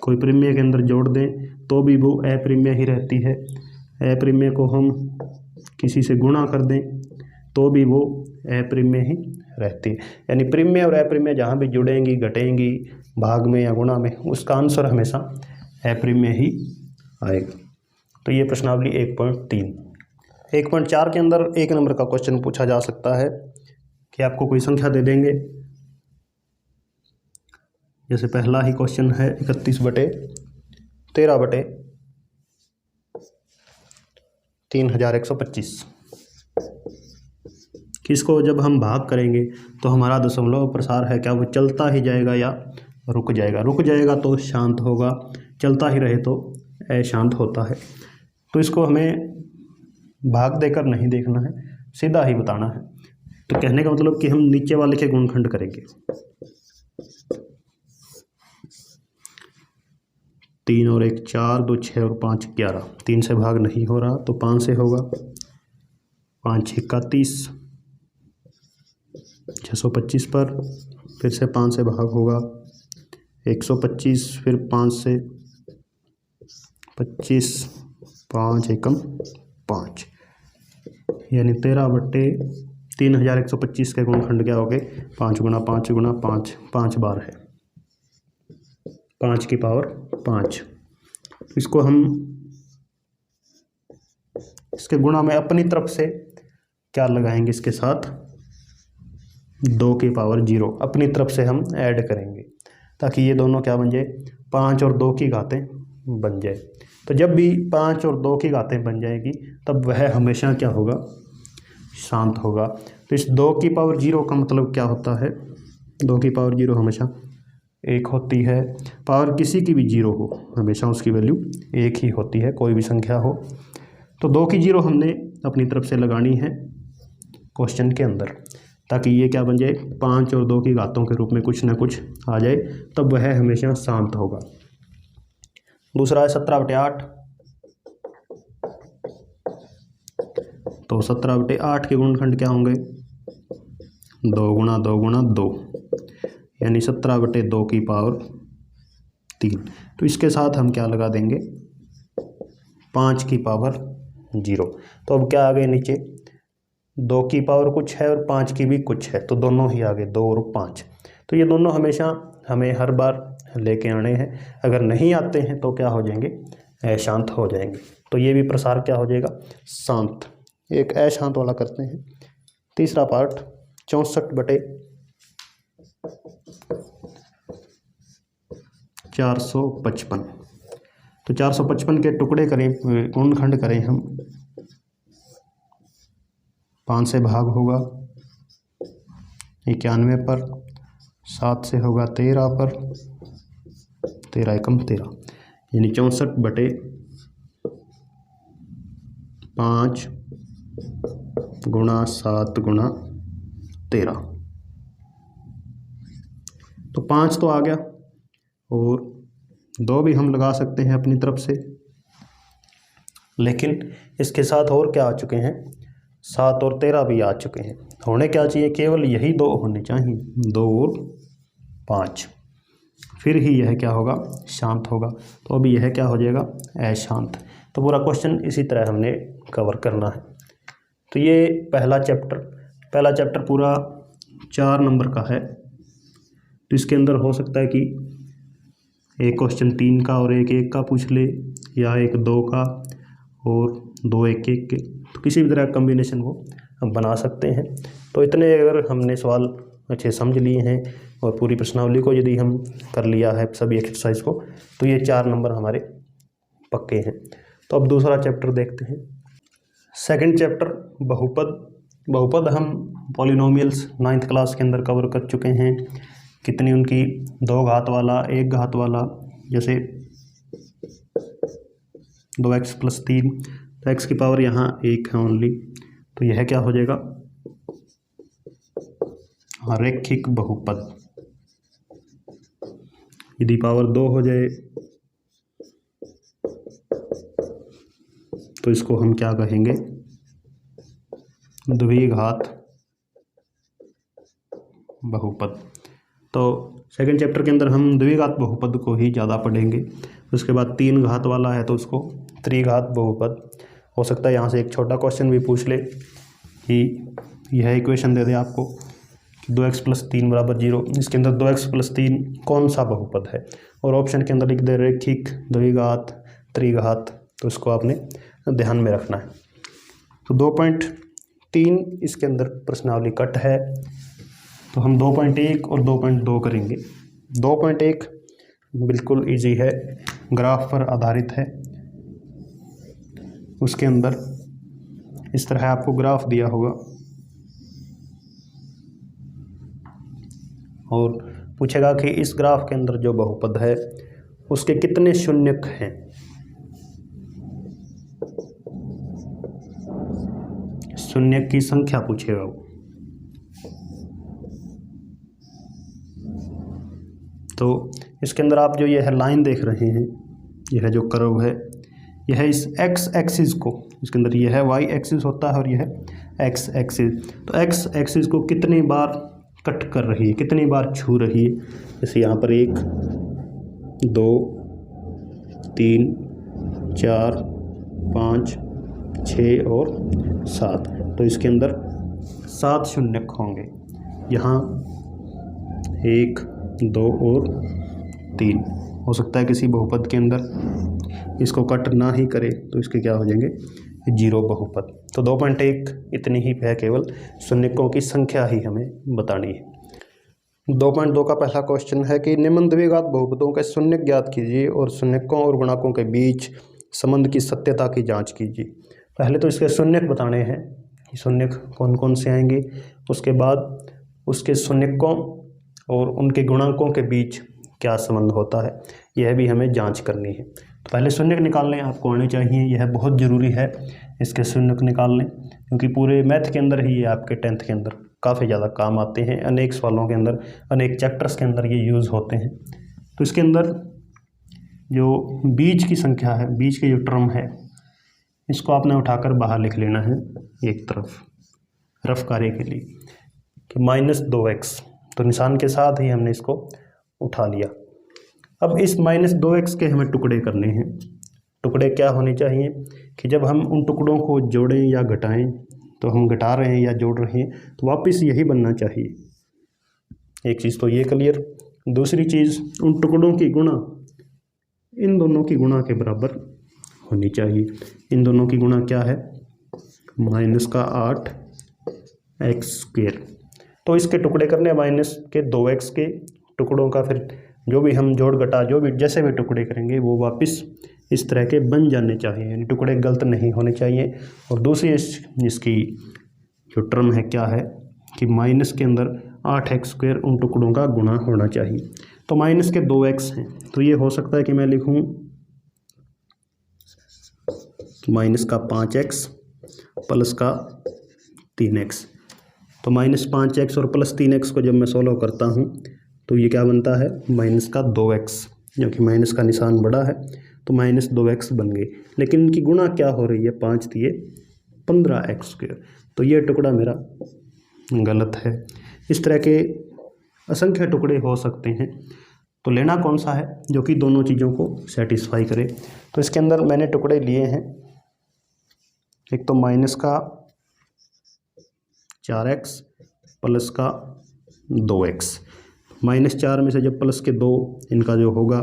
कोई परिमेय के अंदर जोड़ दें तो भी वो अपरिमेय ही रहती है। अपरिमेय को हम किसी से गुणा कर दें तो भी वो अपरिमेय ही रहती है। यानी परिमेय और अपरिमेय जहाँ भी जुड़ेंगी, घटेंगी, भाग में या गुणा में, उसका आंसर हमेशा अपरिमेय ही आएगा। तो ये प्रश्नावली 1.3। 1.4 के अंदर 1 नंबर का क्वेश्चन पूछा जा सकता है कि आपको कोई संख्या दे देंगे, जैसे पहला ही क्वेश्चन है 31/13/3125। किसको जब हम भाग करेंगे तो हमारा दशमलव प्रसार है क्या, वो चलता ही जाएगा या रुक जाएगा। रुक जाएगा तो शांत होगा, चलता ही रहे तो अशांत होता है। तो इसको हमें भाग देकर नहीं देखना है, सीधा ही बताना है। तो कहने का मतलब कि हम नीचे वाले के गुणनखंड करेंगे। 3 और 1 4, 2 6 और 5 11। 3 से भाग नहीं हो रहा तो 5 से होगा। 5 6 31, 625 पर फिर से 5 से भाग होगा। 125, फिर 5 से 25, 5 एकम 5, यानी 13/3125 के गुणनखंड क्या हो गए, 5 × 5 × 5, 5 बार है, 5 की पावर 5। इसको हम इसके गुणा में अपनी तरफ से क्या लगाएंगे, इसके साथ 2 की पावर 0 अपनी तरफ से हम ऐड करेंगे, ताकि ये दोनों क्या बन जाए, 5 और 2 की घातें बन जाए। तो जब भी 5 और 2 की घातें बन जाएगी तब वह हमेशा क्या होगा, शांत होगा। तो इस 2 की पावर 0 का मतलब क्या होता है, 2 की पावर 0 हमेशा 1 होती है। पावर किसी की भी 0 हो, हमेशा उसकी वैल्यू 1 ही होती है, कोई भी संख्या हो। तो 2 की 0 हमने अपनी तरफ से लगानी है क्वेश्चन के अंदर, ताकि ये क्या बन जाए, 5 और 2 की घातों के रूप में कुछ ना कुछ आ जाए, तब वह हमेशा शांत होगा। दूसरा है 17/8। तो 17/8 के गुणनखंड क्या होंगे, 2 × 2 × 2, यानी 17/2 की पावर 3। तो इसके साथ हम क्या लगा देंगे, 5 की पावर 0। तो अब क्या आ गए नीचे, 2 की पावर कुछ है और 5 की भी कुछ है, तो दोनों ही आ गए, 2 और 5। तो ये दोनों हमेशा हमें हर बार लेके आने हैं। अगर नहीं आते हैं तो क्या हो जाएंगे, अशांत हो जाएंगे। तो ये भी प्रसार क्या हो जाएगा, शांत। एक अशांत वाला करते हैं। तीसरा पार्ट 64/455। तो 455 के टुकड़े करें, गुणनखंड करें हम, 5 से भाग होगा 91 पर, 7 से होगा 13 पर, 13 एकम 13, यानी 64/5 गुणा 7 गुणा 13। तो 5 तो आ गया और 2 भी हम लगा सकते हैं अपनी तरफ से, लेकिन इसके साथ और क्या आ चुके हैं, 7 और 13 भी आ चुके हैं। होने क्या चाहिए, केवल यही 2 होने चाहिए, 2 और 5, फिर ही यह क्या होगा, शांत होगा। तो अभी यह क्या हो जाएगा, अशांत। तो पूरा क्वेश्चन इसी तरह हमने कवर करना है। तो ये पहला चैप्टर पूरा 4 नंबर का है। तो इसके अंदर हो सकता है कि एक क्वेश्चन 3 का और एक 1 का पूछ ले, या एक 2 का और 2 1 1 के, तो किसी भी तरह का कम्बिनेशन वो हम बना सकते हैं। तो इतने अगर हमने सवाल अच्छे समझ लिए हैं और पूरी प्रश्नावली को यदि हम कर लिया है सभी एक्सरसाइज को, तो ये 4 नंबर हमारे पक्के हैं। तो अब दूसरा चैप्टर देखते हैं। सेकंड चैप्टर बहुपद हम पॉलिनोमियल्स 9th क्लास के अंदर कवर कर चुके हैं। कितनी उनकी 2 घात वाला, 1 घात वाला, जैसे 2x + 3, तो x की पावर यहाँ 1 है ओनली, तो यह क्या हो जाएगा, रैखिक बहुपद। यदि पावर 2 हो जाए तो इसको हम क्या कहेंगे, द्विघात बहुपद। तो सेकंड चैप्टर के अंदर हम द्विघात बहुपद को ही ज़्यादा पढ़ेंगे। उसके बाद 3 घात वाला है तो उसको त्रिघात बहुपद। हो सकता है यहाँ से एक छोटा क्वेश्चन भी पूछ ले कि यह इक्वेशन दे दे आपको 2x + 3 = 0, इसके अंदर 2x + 3 कौन सा बहुपद है, और ऑप्शन के अंदर लिख दे रैखिक, द्विघात, त्रिघात। तो इसको आपने ध्यान में रखना है। तो 2.3 इसके अंदर प्रश्नावली कट है, तो हम 2.1 और 2.2 करेंगे। 2.1 बिल्कुल इजी है, ग्राफ पर आधारित है। उसके अंदर इस तरह आपको ग्राफ दिया होगा और पूछेगा कि इस ग्राफ के अंदर जो बहुपद है उसके कितने शून्यक हैं। शून्यक की संख्या पूछेगा वो। तो इसके अंदर आप जो यह लाइन देख रहे हैं, यह जो कर्व है, यह इस x एक्सिस को, इसके अंदर यह y एक्सिस होता है और यह x एक्सिस, तो x एक्सिस को कितनी बार कट कर रही है, कितनी बार छू रही है। जैसे यहाँ पर 1 2 3 4 5 6 और 7, तो इसके अंदर 7 शून्यक होंगे। यहाँ 1 2 और 3। हो सकता है किसी बहुपद के अंदर इसको कट ना ही करे तो इसके क्या हो जाएंगे, 0 बहुपद। तो 2.1 इतनी ही है, केवल शून्यकों की संख्या ही हमें बतानी है। 2.2 का पहला क्वेश्चन है कि निम्न द्विघात बहुपदों के शून्यक ज्ञात कीजिए और शून्यकों और गुणकों के बीच संबंध की सत्यता की जांच कीजिए। पहले तो इसके शून्यक बताने हैं कि शून्यक कौन कौन से आएंगे, उसके बाद उसके शून्यकों और उनके गुणकों के बीच क्या संबंध होता है, यह भी हमें जांच करनी है। तो पहले शून्यक निकालने आपको आने चाहिए, यह बहुत ज़रूरी है इसके शून्यक निकालने, क्योंकि पूरे मैथ के अंदर ही ये आपके 10th के अंदर काफ़ी ज़्यादा काम आते हैं। अनेक सवालों के अंदर, अनेक चैप्टर्स के अंदर ये यूज़ होते हैं। तो इसके अंदर जो बीज की संख्या है, बीज के जो टर्म है, इसको आपने उठाकर बाहर लिख लेना है एक तरफ रफ कार्य के लिए कि -2x, तो निशान के साथ ही हमने इसको उठा लिया। अब इस -2x के हमें टुकड़े करने हैं। टुकड़े क्या होने चाहिए कि जब हम उन टुकड़ों को जोड़ें या घटाएं, तो हम घटा रहे हैं या जोड़ रहे हैं तो वापस यही बनना चाहिए। एक चीज़ तो ये क्लियर। दूसरी चीज़, उन टुकड़ों की गुणा इन दोनों की गुणा के बराबर होनी चाहिए। इन दोनों की गुणा क्या है? -8x²। तो इसके टुकड़े करने माइनस के 2x के टुकड़ों का, फिर जो भी हम जोड़ घटा जो भी जैसे भी टुकड़े करेंगे वो वापस इस तरह के बन जाने चाहिए, यानी टुकड़े गलत नहीं होने चाहिए। और दूसरी इसकी जो टर्म है क्या है कि माइनस के अंदर 8x² उन टुकड़ों का गुणा होना चाहिए। तो माइनस के 2x हैं, तो ये हो सकता है कि मैं लिखूं माइनस का 5x प्लस का 3x। तो -5x और +3x को जब मैं सोल्व करता हूँ तो ये क्या बनता है? माइनस का 2x, क्योंकि माइनस का निशान बड़ा है तो -2x बन गए। लेकिन इनकी गुणा क्या हो रही है? 5 दिए 15x²। तो ये टुकड़ा मेरा गलत है। इस तरह के असंख्य टुकड़े हो सकते हैं, तो लेना कौन सा है जो कि दोनों चीज़ों को सेटिस्फाई करे। तो इसके अंदर मैंने टुकड़े लिए हैं, एक तो माइनस का 4x प्लस का 2x। -4 में से जब प्लस के 2 इनका जो होगा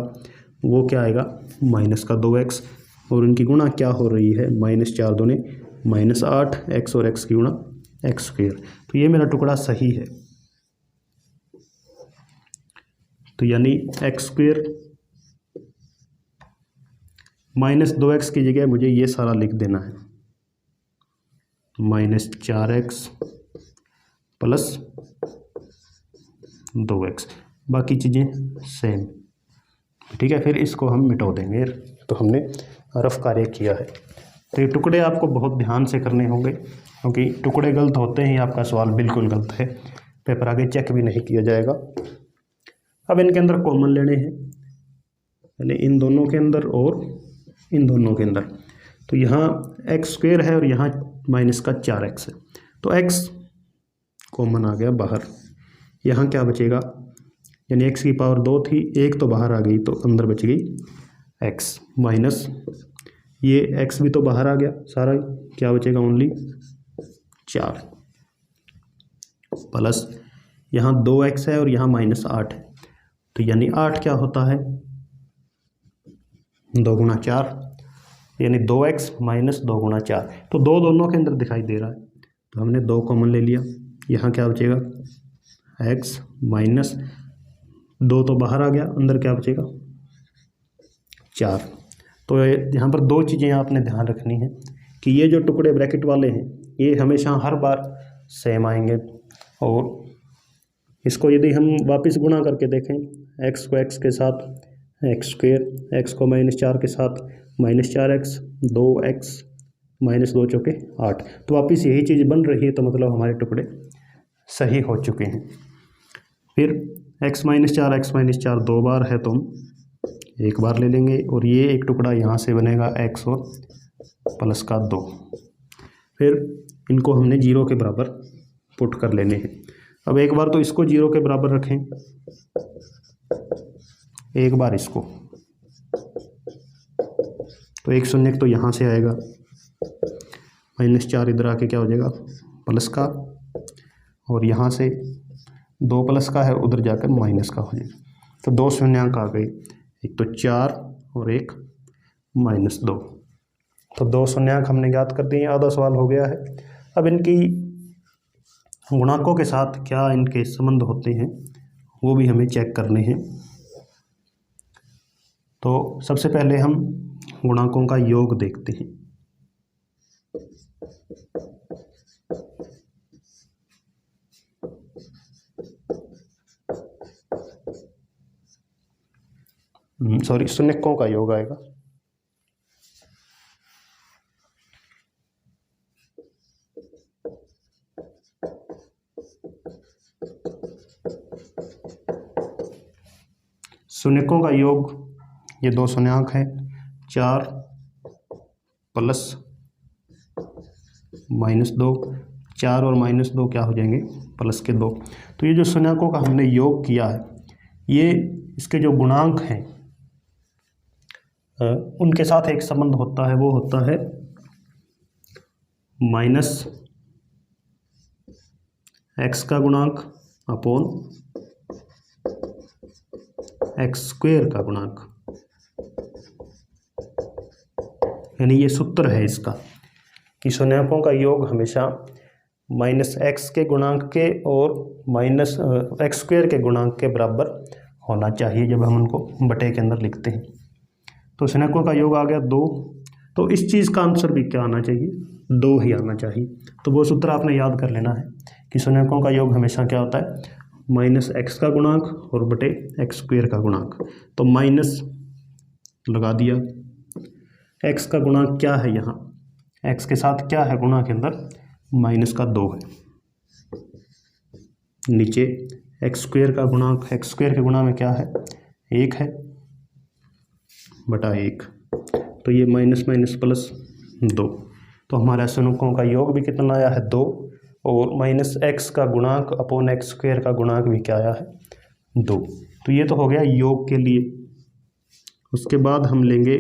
वो क्या आएगा? माइनस का 2x। और इनकी गुणा क्या हो रही है? -4 दूने -8, x और x की गुणा x²। तो ये मेरा टुकड़ा सही है। तो यानी x² -2x की जगह मुझे ये सारा लिख देना है, -4x प्लस 2x, बाकी चीज़ें सेम। ठीक है, फिर इसको हम मिटा देंगे। तो हमने रफ कार्य किया है। तो ये टुकड़े आपको बहुत ध्यान से करने होंगे, क्योंकि टुकड़े गलत होते ही आपका सवाल बिल्कुल गलत है, पेपर आगे चेक भी नहीं किया जाएगा। अब इनके अंदर कॉमन लेने हैं, यानी इन दोनों के अंदर और इन दोनों के अंदर। तो यहाँ x² है और यहाँ माइनस का 4x है, तो x कॉमन आ गया बाहर। यहाँ क्या बचेगा? यानी x की पावर 2 थी, 1 तो बाहर आ गई, तो अंदर बच गई x माइनस ये x भी तो बाहर आ गया सारा, क्या बचेगा? ओनली 4 प्लस यहाँ 2x है और यहाँ -8 है, तो यानी 8 क्या होता है? 2 गुणा 4, यानी 2x माइनस 2 गुणा 4। तो 2 दोनों के अंदर दिखाई दे रहा है, तो हमने 2 कॉमन ले लिया। यहाँ क्या बचेगा? x माइनस 2 तो बाहर आ गया, अंदर क्या बचेगा? 4। तो यहाँ पर 2 चीज़ें आपने ध्यान रखनी है कि ये जो टुकड़े ब्रैकेट वाले हैं ये हमेशा हर बार सेम आएंगे, और इसको यदि हम वापस गुणा करके देखें, x को x के साथ x², x को -4 के साथ -4x, 2x -2 चौके 8, तो वापस यही चीज़ बन रही है, तो मतलब हमारे टुकड़े सही हो चुके हैं। फिर x -4 2 बार है तो हम एक बार ले लेंगे, और ये एक टुकड़ा यहाँ से बनेगा x और प्लस का 2। फिर इनको हमने 0 के बराबर पुट कर लेने हैं। अब एक बार तो इसको 0 के बराबर रखें, एक बार इसको, तो 1 शून्य तो यहाँ से आएगा, -4 इधर आके क्या हो जाएगा? प्लस का, और यहाँ से 2 प्लस का है, उधर जाकर माइनस का हो जाएगा। तो 2 शून्यांक आ गए, एक तो 4 और एक -2। तो 2 शून्यांक हमने ज्ञात कर दिए, आधा सवाल हो गया है। अब इनकी गुणांकों के साथ क्या इनके संबंध होते हैं वो भी हमें चेक करने हैं। तो सबसे पहले हम गुणांकों का योग देखते हैं। शून्यकों का योग आएगा। शून्यकों का योग, ये 2 शून्यांक हैं, 4 प्लस -2, 4 और -2 क्या हो जाएंगे? प्लस के 2। तो ये जो शून्यकों का हमने योग किया है, ये इसके जो गुणांक हैं उनके साथ एक संबंध होता है, वो होता है -x का गुणांक अपॉन एक्स स्क्वेयर का गुणांक, यानी ये सूत्र है इसका कि शून्यकों का योग हमेशा माइनस एक्स के गुणांक के और माइनस एक्स स्क्वेयर के गुणांक के बराबर होना चाहिए जब हम उनको बटे के अंदर लिखते हैं। तो शून्यकों का योग आ गया 2, तो इस चीज़ का आंसर भी क्या आना चाहिए, 2 ही आना चाहिए। तो वो सूत्र आपने याद कर लेना है कि शून्यकों का योग हमेशा क्या होता है, माइनस एक्स का गुणांक और बटे एक्स स्क्वेयर का गुणांक। तो माइनस लगा दिया, एक्स का गुणांक क्या है, यहाँ एक्स के साथ क्या है गुणा के अंदर, माइनस का 2 है। नीचे एक्स स्क्वेयर का गुणांक, एक्स स्क्वेयर के गुणा में क्या है, 1 है बटा 1, तो ये माइनस माइनस प्लस 2। तो हमारा शून्यकों का योग भी कितना आया है, 2, और माइनस एक्स का गुणांक अपॉन एक्स स्क्वेयर का गुणांक भी क्या आया है, 2। तो ये तो हो गया योग के लिए। उसके बाद हम लेंगे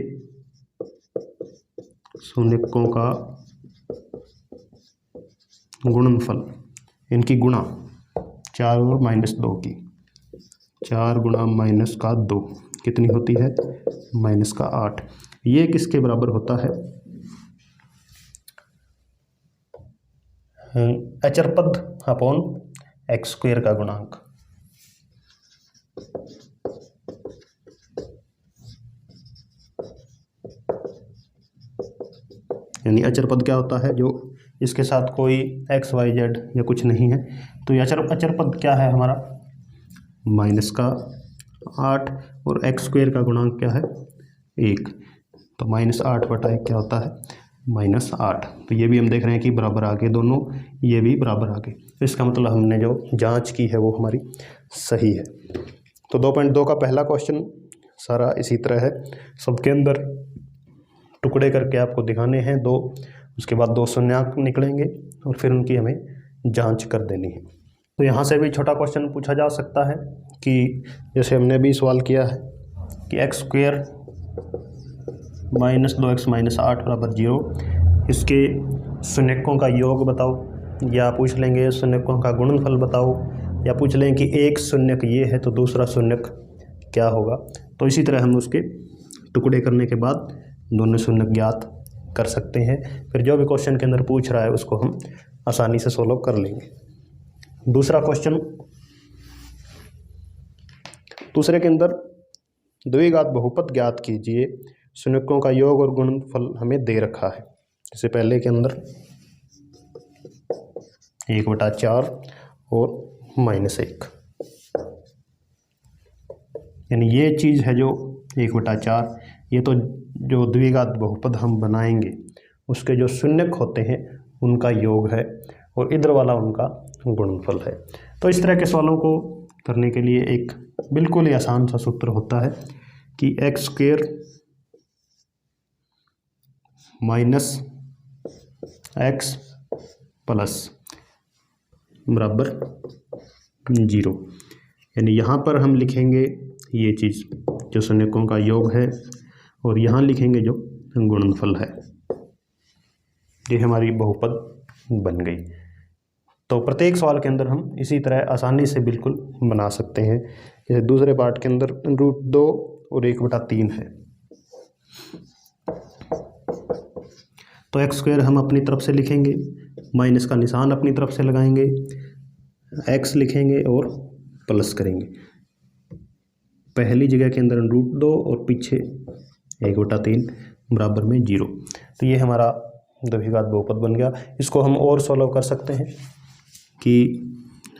शून्यकों का गुणनफल, इनकी गुणा 4 और माइनस 2 की, 4 गुणा माइनस का 2 कितनी होती है, माइनस का 8। ये किसके बराबर होता है, अचरपद अपॉन एक्स स्क्वेयर का गुणांक। यानी अचरपद क्या होता है, जो इसके साथ कोई एक्स वाई जेड या कुछ नहीं है। तो ये अचरपद क्या है हमारा, माइनस का 8 और एक्स स्क्वेयर का गुणांक क्या है, 1। तो माइनस 8 बटा 1 क्या होता है, माइनस 8। तो ये भी हम देख रहे हैं कि बराबर आ गए दोनों, ये भी बराबर आ गए। तो इसका मतलब हमने जो जांच की है वो हमारी सही है। तो 2.2 का पहला क्वेश्चन सारा इसी तरह है, सबके अंदर टुकड़े करके आपको दिखाने हैं 2, उसके बाद 2 शून्याङ्क निकलेंगे और फिर उनकी हमें जांच कर देनी है। तो यहाँ से भी छोटा क्वेश्चन पूछा जा सकता है कि जैसे हमने भी सवाल किया है कि x square minus 2x minus 8 बराबर 0, इसके शून्यकों का योग बताओ, या पूछ लेंगे शून्यकों का गुणनफल बताओ, या पूछ लें कि एक शून्यक ये है तो दूसरा शून्यक क्या होगा। तो इसी तरह हम उसके टुकड़े करने के बाद दोनों शून्यक ज्ञात कर सकते हैं। फिर जो भी क्वेश्चन के अंदर पूछ रहा है उसको हम आसानी से सोल्व कर लेंगे। दूसरा क्वेश्चन, दूसरे के अंदर द्विघात बहुपद ज्ञात कीजिए, शून्यकों का योग और गुणनफल हमें दे रखा है। जैसे पहले के अंदर 1/4 और -1, यानी ये चीज़ है जो 1/4, ये तो जो द्विघात बहुपद हम बनाएंगे उसके जो शून्यक होते हैं उनका योग है और इधर वाला उनका गुणनफल है। तो इस तरह के सवालों को करने के लिए एक बिल्कुल ही आसान सा सूत्र होता है कि x square minus x plus बराबर 0। यानी यहाँ पर हम लिखेंगे ये चीज़ जो शून्यकों का योग है और यहाँ लिखेंगे जो गुणनफल है। ये हमारी बहुपद बन गई। तो प्रत्येक सवाल के अंदर हम इसी तरह आसानी से बिल्कुल बना सकते हैं। जैसे दूसरे पार्ट के अंदर √2 और 1/3 है, तो एक्स स्क्वेयर हम अपनी तरफ से लिखेंगे, माइनस का निशान अपनी तरफ से लगाएंगे, एक्स लिखेंगे और प्लस करेंगे। पहली जगह के अंदर √2 और पीछे 1/3 बराबर में 0। तो ये हमारा द्विघात बहुपद बन गया। इसको हम और सॉल्व कर सकते हैं कि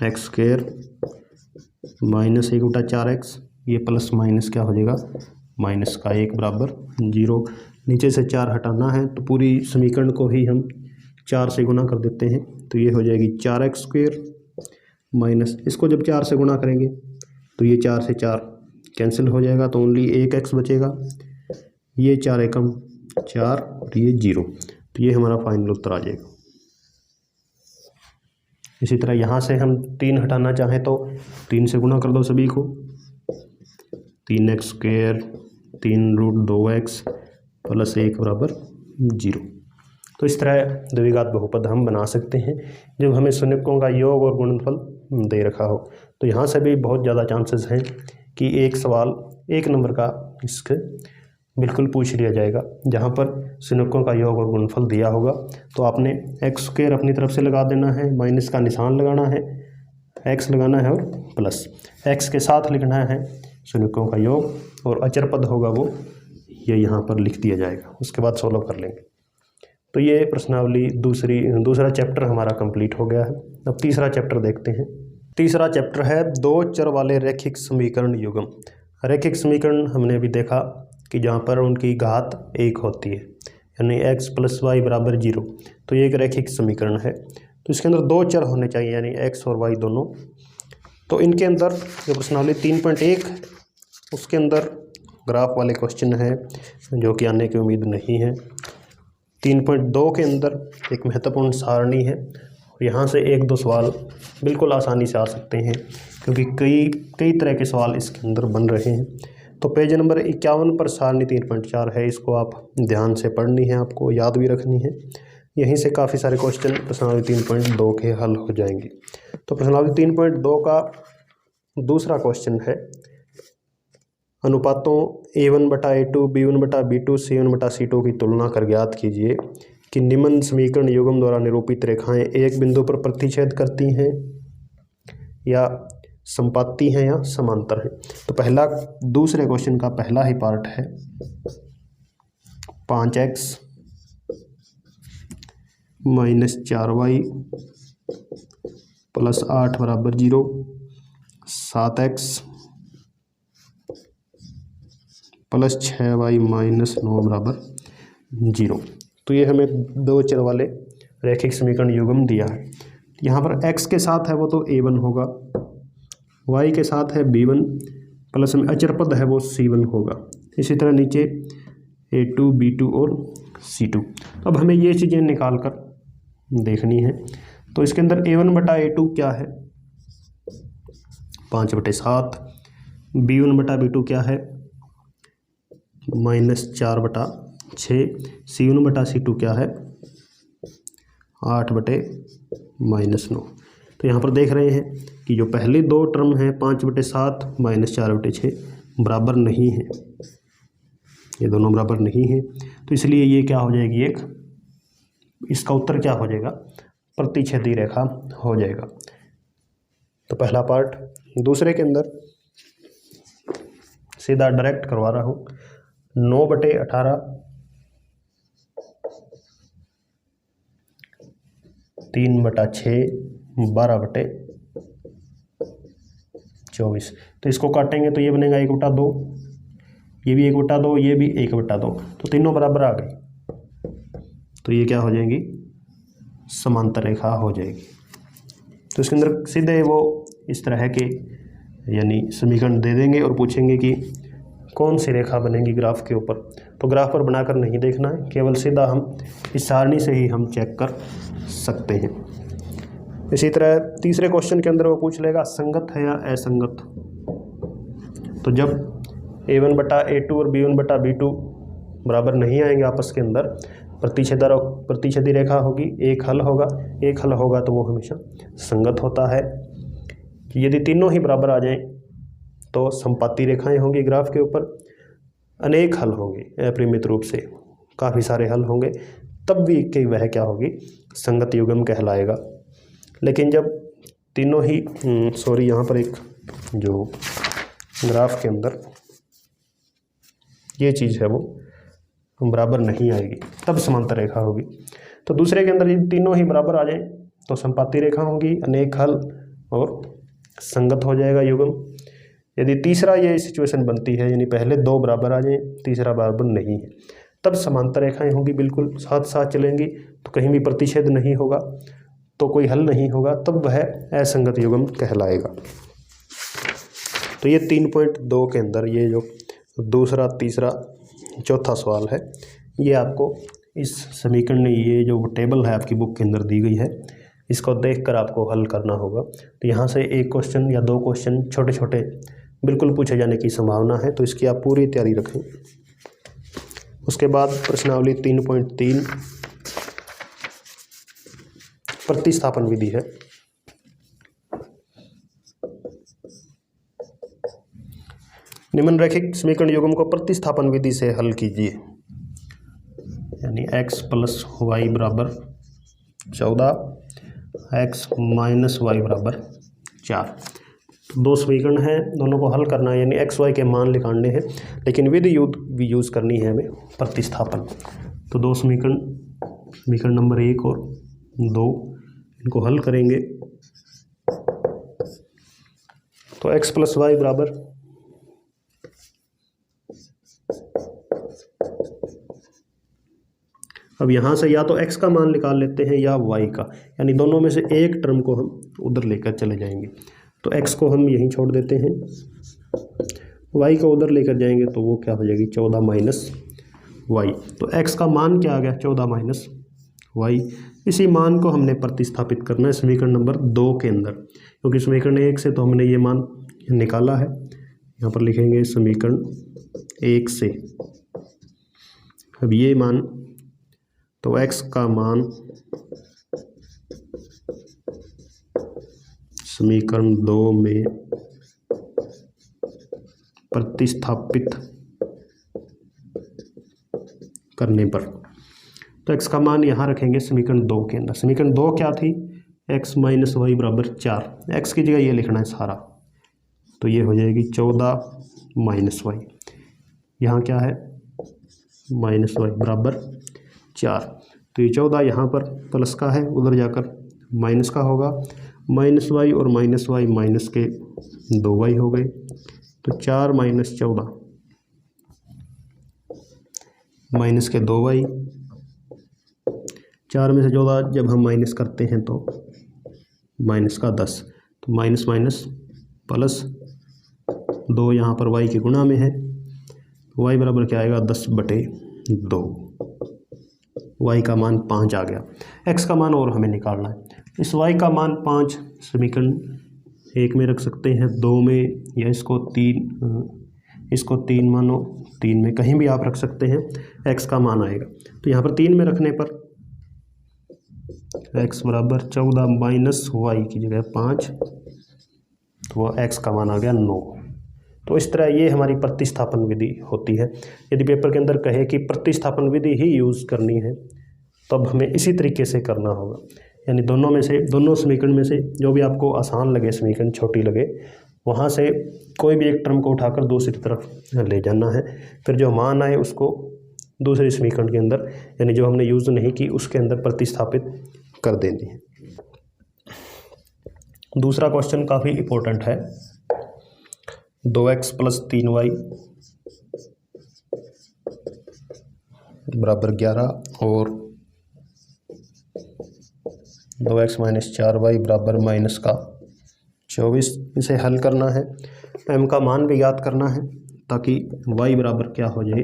एक्स स्क्वेयर माइनस 1/4x, ये प्लस माइनस क्या हो जाएगा, माइनस का 1 बराबर 0। नीचे से 4 हटाना है तो पूरी समीकरण को ही हम 4 से गुना कर देते हैं, तो ये हो जाएगी 4x² माइनस, इसको जब 4 से गुना करेंगे तो ये 4 से 4 कैंसिल हो जाएगा, तो ओनली 1x बचेगा। ये 4 एकम 4 और ये 0, तो ये हमारा फाइनल उत्तर आ जाएगा। इसी तरह यहाँ से हम 3 हटाना चाहें तो 3 से गुना कर दो सभी को, 3x² 3√2x प्लस 1 बराबर 0। तो इस तरह द्विघात बहुपद हम बना सकते हैं जब हमें शून्यकों का योग और गुणनफल दे रखा हो। तो यहाँ से भी बहुत ज़्यादा चांसेस हैं कि एक सवाल एक नंबर का इसके बिल्कुल पूछ लिया जाएगा, जहाँ पर शून्यकों का योग और गुणनफल दिया होगा तो आपने एक्स स्क्वायर अपनी तरफ से लगा देना है, माइनस का निशान लगाना है, एक्स लगाना है और प्लस एक्स के साथ लिखना है शून्यकों का योग और अचर पद होगा वो ये यहाँ पर लिख दिया जाएगा। उसके बाद सोल्व कर लेंगे। तो ये प्रश्नावली दूसरा चैप्टर हमारा कंप्लीट हो गया है। अब तीसरा चैप्टर देखते हैं। तीसरा चैप्टर है दो चर वाले रैखिक समीकरण युग्म। रैखिक समीकरण हमने अभी देखा कि जहाँ पर उनकी घात 1 होती है, यानी x + y = 0, तो ये एक रैखिक समीकरण है। तो इसके अंदर दो चर होने चाहिए, यानी x और y दोनों। तो इनके अंदर जो प्रश्नावली 3.1 उसके अंदर ग्राफ वाले क्वेश्चन है जो कि आने की उम्मीद नहीं है। 3.2 के अंदर एक महत्वपूर्ण सारणी है और यहाँ से 1-2 सवाल बिल्कुल आसानी से आ सकते हैं, क्योंकि कई तरह के सवाल इसके अंदर बन रहे हैं। तो पेज नंबर 51 पर सारणी 3.4 है, इसको आप ध्यान से पढ़नी है, आपको याद भी रखनी है। यहीं से काफ़ी सारे क्वेश्चन प्रश्नावली 3.2 के हल हो जाएंगे। तो प्रश्नावली 3.2 का दूसरा क्वेश्चन है अनुपातों A1/A2, B1/B2, C1/C2 की तुलना कर ज्ञात कीजिए कि निम्न समीकरण युग्म द्वारा निरूपित रेखाएं एक बिंदु पर प्रतिच्छेद करती हैं या संपाती हैं या समांतर हैं। तो दूसरे क्वेश्चन का पहला ही पार्ट है 5x - 4y + 8 = 0, 7x + 6y - 9 = 0। तो ये हमें दो चर वाले रैखिक समीकरण युग्म दिया है। यहाँ पर x के साथ है वो तो A1 होगा, y के साथ है B1, प्लस में अचर पद है वो C1 होगा। इसी तरह नीचे A2, B2 और C2। अब हमें ये चीज़ें निकाल कर देखनी है। तो इसके अंदर A1/A2 क्या है 5/7, B1/B2 क्या है -4/6, C1/C2 क्या है 8/-9। तो यहाँ पर देख रहे हैं कि जो पहले दो टर्म हैं 5/7 -4/6 बराबर नहीं है, ये दोनों बराबर नहीं है। तो इसलिए ये क्या हो जाएगी, इसका उत्तर क्या हो जाएगा, प्रतिच्छेदी रेखा हो जाएगा। तो पहला पार्ट। दूसरे के अंदर सीधा डायरेक्ट करवा रहा हूँ। 9/18, 3/6, 12/24। तो इसको काटेंगे तो ये बनेगा 1/2, ये भी 1/2, ये भी 1/2, तो तीनों बराबर आ गई। तो ये क्या हो जाएगी, समांतर रेखा हो जाएगी। तो इसके अंदर सीधे वो इस तरह के यानी समीकरण दे देंगे और पूछेंगे कि कौन सी रेखा बनेगी ग्राफ के ऊपर। तो ग्राफ पर बनाकर नहीं देखना है, केवल सीधा हम इस सारणी से ही हम चेक कर सकते हैं। इसी तरह तीसरे क्वेश्चन के अंदर वो पूछ लेगा संगत है या असंगत। तो जब A1/A2 और B1/B2 बराबर नहीं आएंगे आपस के अंदर, प्रतिच्छेदी रेखा होगी, एक हल होगा तो वो हमेशा संगत होता है। यदि तीनों ही बराबर आ जाएं तो संपाती रेखाएं होंगी ग्राफ के ऊपर, अनेक हल होंगे अपरिमित रूप से, काफ़ी सारे हल होंगे, तब भी कि वह क्या होगी, संगत युग्म कहलाएगा। लेकिन जब तीनों ही यहाँ पर एक जो ग्राफ के अंदर ये चीज़ है वो बराबर नहीं आएगी, तब समांतर रेखा होगी। तो दूसरे के अंदर यदि तीनों ही बराबर आ जाएं तो संपाती रेखा होगी, अनेक हल और संगत हो जाएगा युग्म। यदि तीसरा ये सिचुएशन बनती है, यानी पहले दो बराबर आ जाएं, तीसरा बराबर नहीं है, तब समांतर रेखाएं होंगी, बिल्कुल साथ साथ चलेंगी, तो कहीं भी प्रतिच्छेद नहीं होगा, तो कोई हल नहीं होगा, तब वह असंगत युग्म कहलाएगा। तो ये 3.2 के अंदर ये जो दूसरा, तीसरा, चौथा सवाल है, ये आपको इस समीकरण, ये जो टेबल है आपकी बुक के अंदर दी गई है, इसको देखकर आपको हल करना होगा। तो यहाँ से एक क्वेश्चन या दो क्वेश्चन छोटे छोटे बिल्कुल पूछे जाने की संभावना है, तो इसकी आप पूरी तैयारी रखें। उसके बाद प्रश्नावली 3.3 प्रतिस्थापन विधि है। निम्नरेखिक समीकरण युग्म को प्रतिस्थापन विधि से हल कीजिए। यानी x प्लस वाई बराबर 14, x माइनस वाई बराबर 4। दो समीकरण हैं, दोनों को हल करना है, यानी एक्स वाई के मान निकालने हैं, लेकिन विधि यूज़ करनी है हमें प्रतिस्थापन। तो दो समीकरण नंबर 1 और 2 इनको हल करेंगे। तो x प्लस वाई बराबर अब यहाँ से या तो x का मान निकाल लेते हैं या y का, यानी दोनों में से एक टर्म को हम उधर लेकर चले जाएंगे। तो x को हम यहीं छोड़ देते हैं, y को उधर लेकर जाएंगे तो वो क्या हो जाएगी 14 माइनस वाई। तो x का मान क्या आ गया 14 माइनस वाई। इसी मान को हमने प्रतिस्थापित करना है समीकरण नंबर 2 के अंदर, क्योंकि समीकरण 1 से तो हमने ये मान निकाला है। यहाँ पर लिखेंगे समीकरण 1 से। अब ये मान, तो x का मान समीकरण 2 में प्रतिस्थापित करने पर, तो x का मान यहाँ रखेंगे समीकरण 2 के अंदर। समीकरण 2 क्या थी, x माइनस वाई बराबर 4। x की जगह ये लिखना है सारा, तो ये हो जाएगी 14 माइनस वाई। यहाँ क्या है माइनस वाई बराबर 4। तो ये 14 यहाँ पर प्लस का है, उधर जाकर माइनस का होगा। माइनस वाई और माइनस वाई माइनस के 2 वाई हो गए, तो 4 माइनस 14 माइनस के 2 वाई। 4 में से 14 जब हम माइनस करते हैं तो माइनस का 10, तो माइनस माइनस प्लस 2 यहाँ पर y के गुणा में है, y बराबर क्या आएगा 10/2। y का मान 5 आ गया। x का मान और हमें निकालना है। इस y का मान 5 समीकरण 1 में रख सकते हैं, 2 में, या इसको 3 मानो, 3 में कहीं भी आप रख सकते हैं। x का मान आएगा, तो यहाँ पर 3 में रखने पर x बराबर 14 माइनस वाई की जगह 5, तो वह x का मान आ गया 9। तो इस तरह ये हमारी प्रतिस्थापन विधि होती है। यदि पेपर के अंदर कहे कि प्रतिस्थापन विधि ही यूज़ करनी है, तब हमें इसी तरीके से करना होगा। यानी दोनों समीकरण में से जो भी आपको आसान लगे, समीकरण छोटी लगे, वहाँ से कोई भी एक टर्म को उठाकर दूसरी तरफ ले जाना है। फिर जो मान आए उसको दूसरे समीकरण के अंदर, यानी जो हमने यूज़ नहीं की उसके अंदर प्रतिस्थापित कर देनी है। दूसरा क्वेश्चन काफ़ी इम्पोर्टेंट है। 2x प्लस 3y बराबर 11 और 2x माइनस 4y बराबर माइनस का 24। इसे हल करना है, m का मान भी याद करना है, ताकि y बराबर क्या हो जाए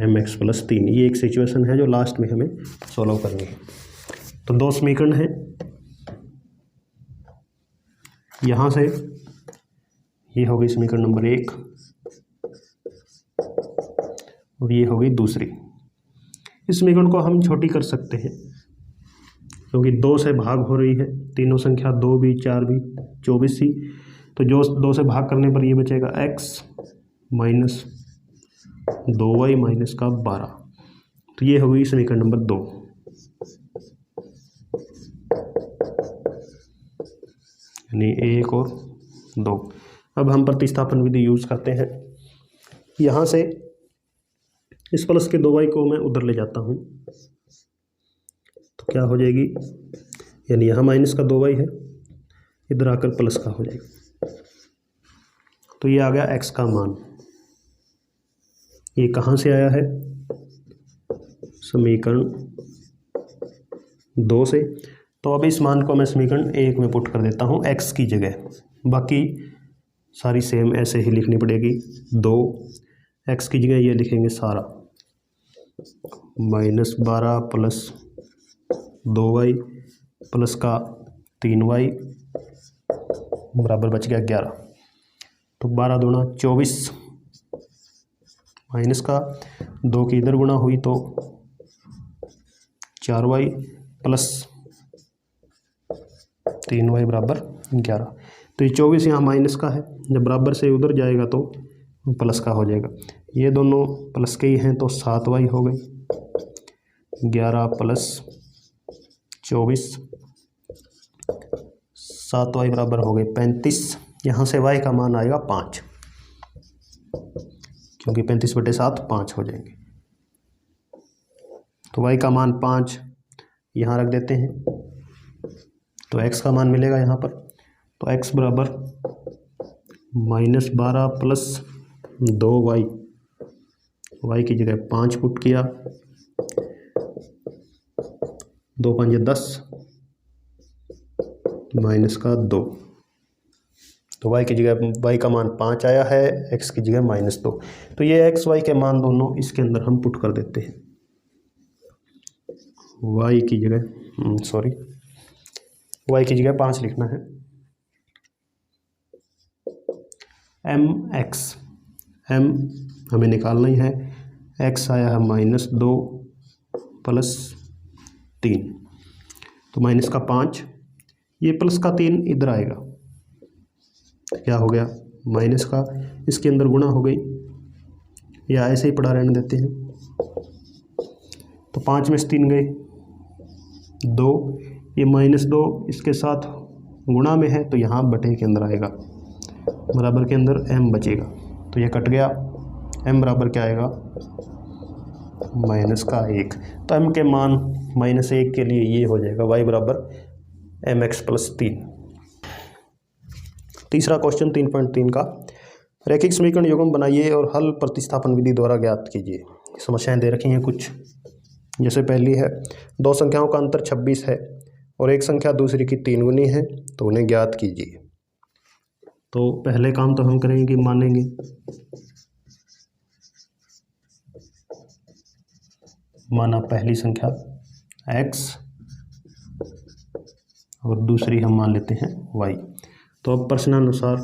mx प्लस 3। ये एक सिचुएशन है जो लास्ट में हमें सॉल्व करनी है। तो दो समीकरण हैं, यहाँ से ये हो गई समीकरण नंबर 1 और ये हो गई दूसरी। इस समीकरण को हम छोटी कर सकते हैं, क्योंकि 2 से भाग हो रही है, तीनों संख्या 2 भी 4 भी 24 ही। तो जो 2 से भाग करने पर ये बचेगा x माइनस 2y माइनस का 12। तो ये हो गई समीकरण नंबर 2। यानी 1 और 2। अब हम प्रतिस्थापन विधि यूज़ करते हैं। यहाँ से इस प्लस के 2y को मैं उधर ले जाता हूँ, तो क्या हो जाएगी, यानी यहाँ माइनस का 2y है, इधर आकर प्लस का हो जाएगा। तो ये आ गया x का मान। ये कहाँ से आया है, समीकरण 2 से। तो अब इस मान को मैं समीकरण 1 में पुट कर देता हूँ x की जगह, बाकी सारी सेम ऐसे ही लिखनी पड़ेगी। 2 x की जगह ये लिखेंगे सारा माइनस 12 प्लस 2y प्लस का 3y बराबर बच गया 11। तो 12 दूना 24 माइनस का 2 की इधर गुणा हुई तो 4y प्लस 3y बराबर 11। तो ये 24 यहाँ माइनस का है, जब बराबर से उधर जाएगा तो प्लस का हो जाएगा। ये दोनों प्लस के ही हैं तो 7y हो गई, 11 प्लस 24, 7y बराबर हो गई 35। यहाँ से y का मान आएगा 5, क्योंकि 35/7 5 हो जाएंगे। तो y का मान 5 यहाँ रख देते हैं, तो x का मान मिलेगा यहाँ पर। तो x बराबर -12 प्लस 2y, y की जगह 5 पुट किया, 2 5 10 माइनस का 2, तो y की जगह y का मान 5 आया है, x की जगह -2। तो ये x y के मान दोनों इसके अंदर हम पुट कर देते हैं। y की जगह y की जगह 5 लिखना है। mx, m हमें निकालना ही है, x आया है -2 प्लस 3, तो माइनस का 5, ये प्लस का 3 इधर आएगा, क्या हो गया माइनस का, इसके अंदर गुणा हो गई, या ऐसे ही पढ़ा रहने देते हैं। तो 5 में से 3 गए 2, ये -2 इसके साथ गुणा में है तो यहाँ बटे के अंदर आएगा, बराबर के अंदर m बचेगा, तो ये कट गया, m बराबर क्या आएगा -1। तो m के मान -1 के लिए ये हो जाएगा y बराबर mx + 3। तीसरा क्वेश्चन 3.3 का, रैखिक समीकरण युग्म बनाइए और हल प्रतिस्थापन विधि द्वारा ज्ञात कीजिए। समस्याएं दे रखी हैं कुछ, जैसे पहली है, दो संख्याओं का अंतर 26 है और एक संख्या दूसरी की 3 गुनी है, तो उन्हें ज्ञात कीजिए। तो पहले काम तो हम करेंगे कि मानेंगे, माना पहली संख्या x और दूसरी हम मान लेते हैं y। तो अब प्रश्नानुसार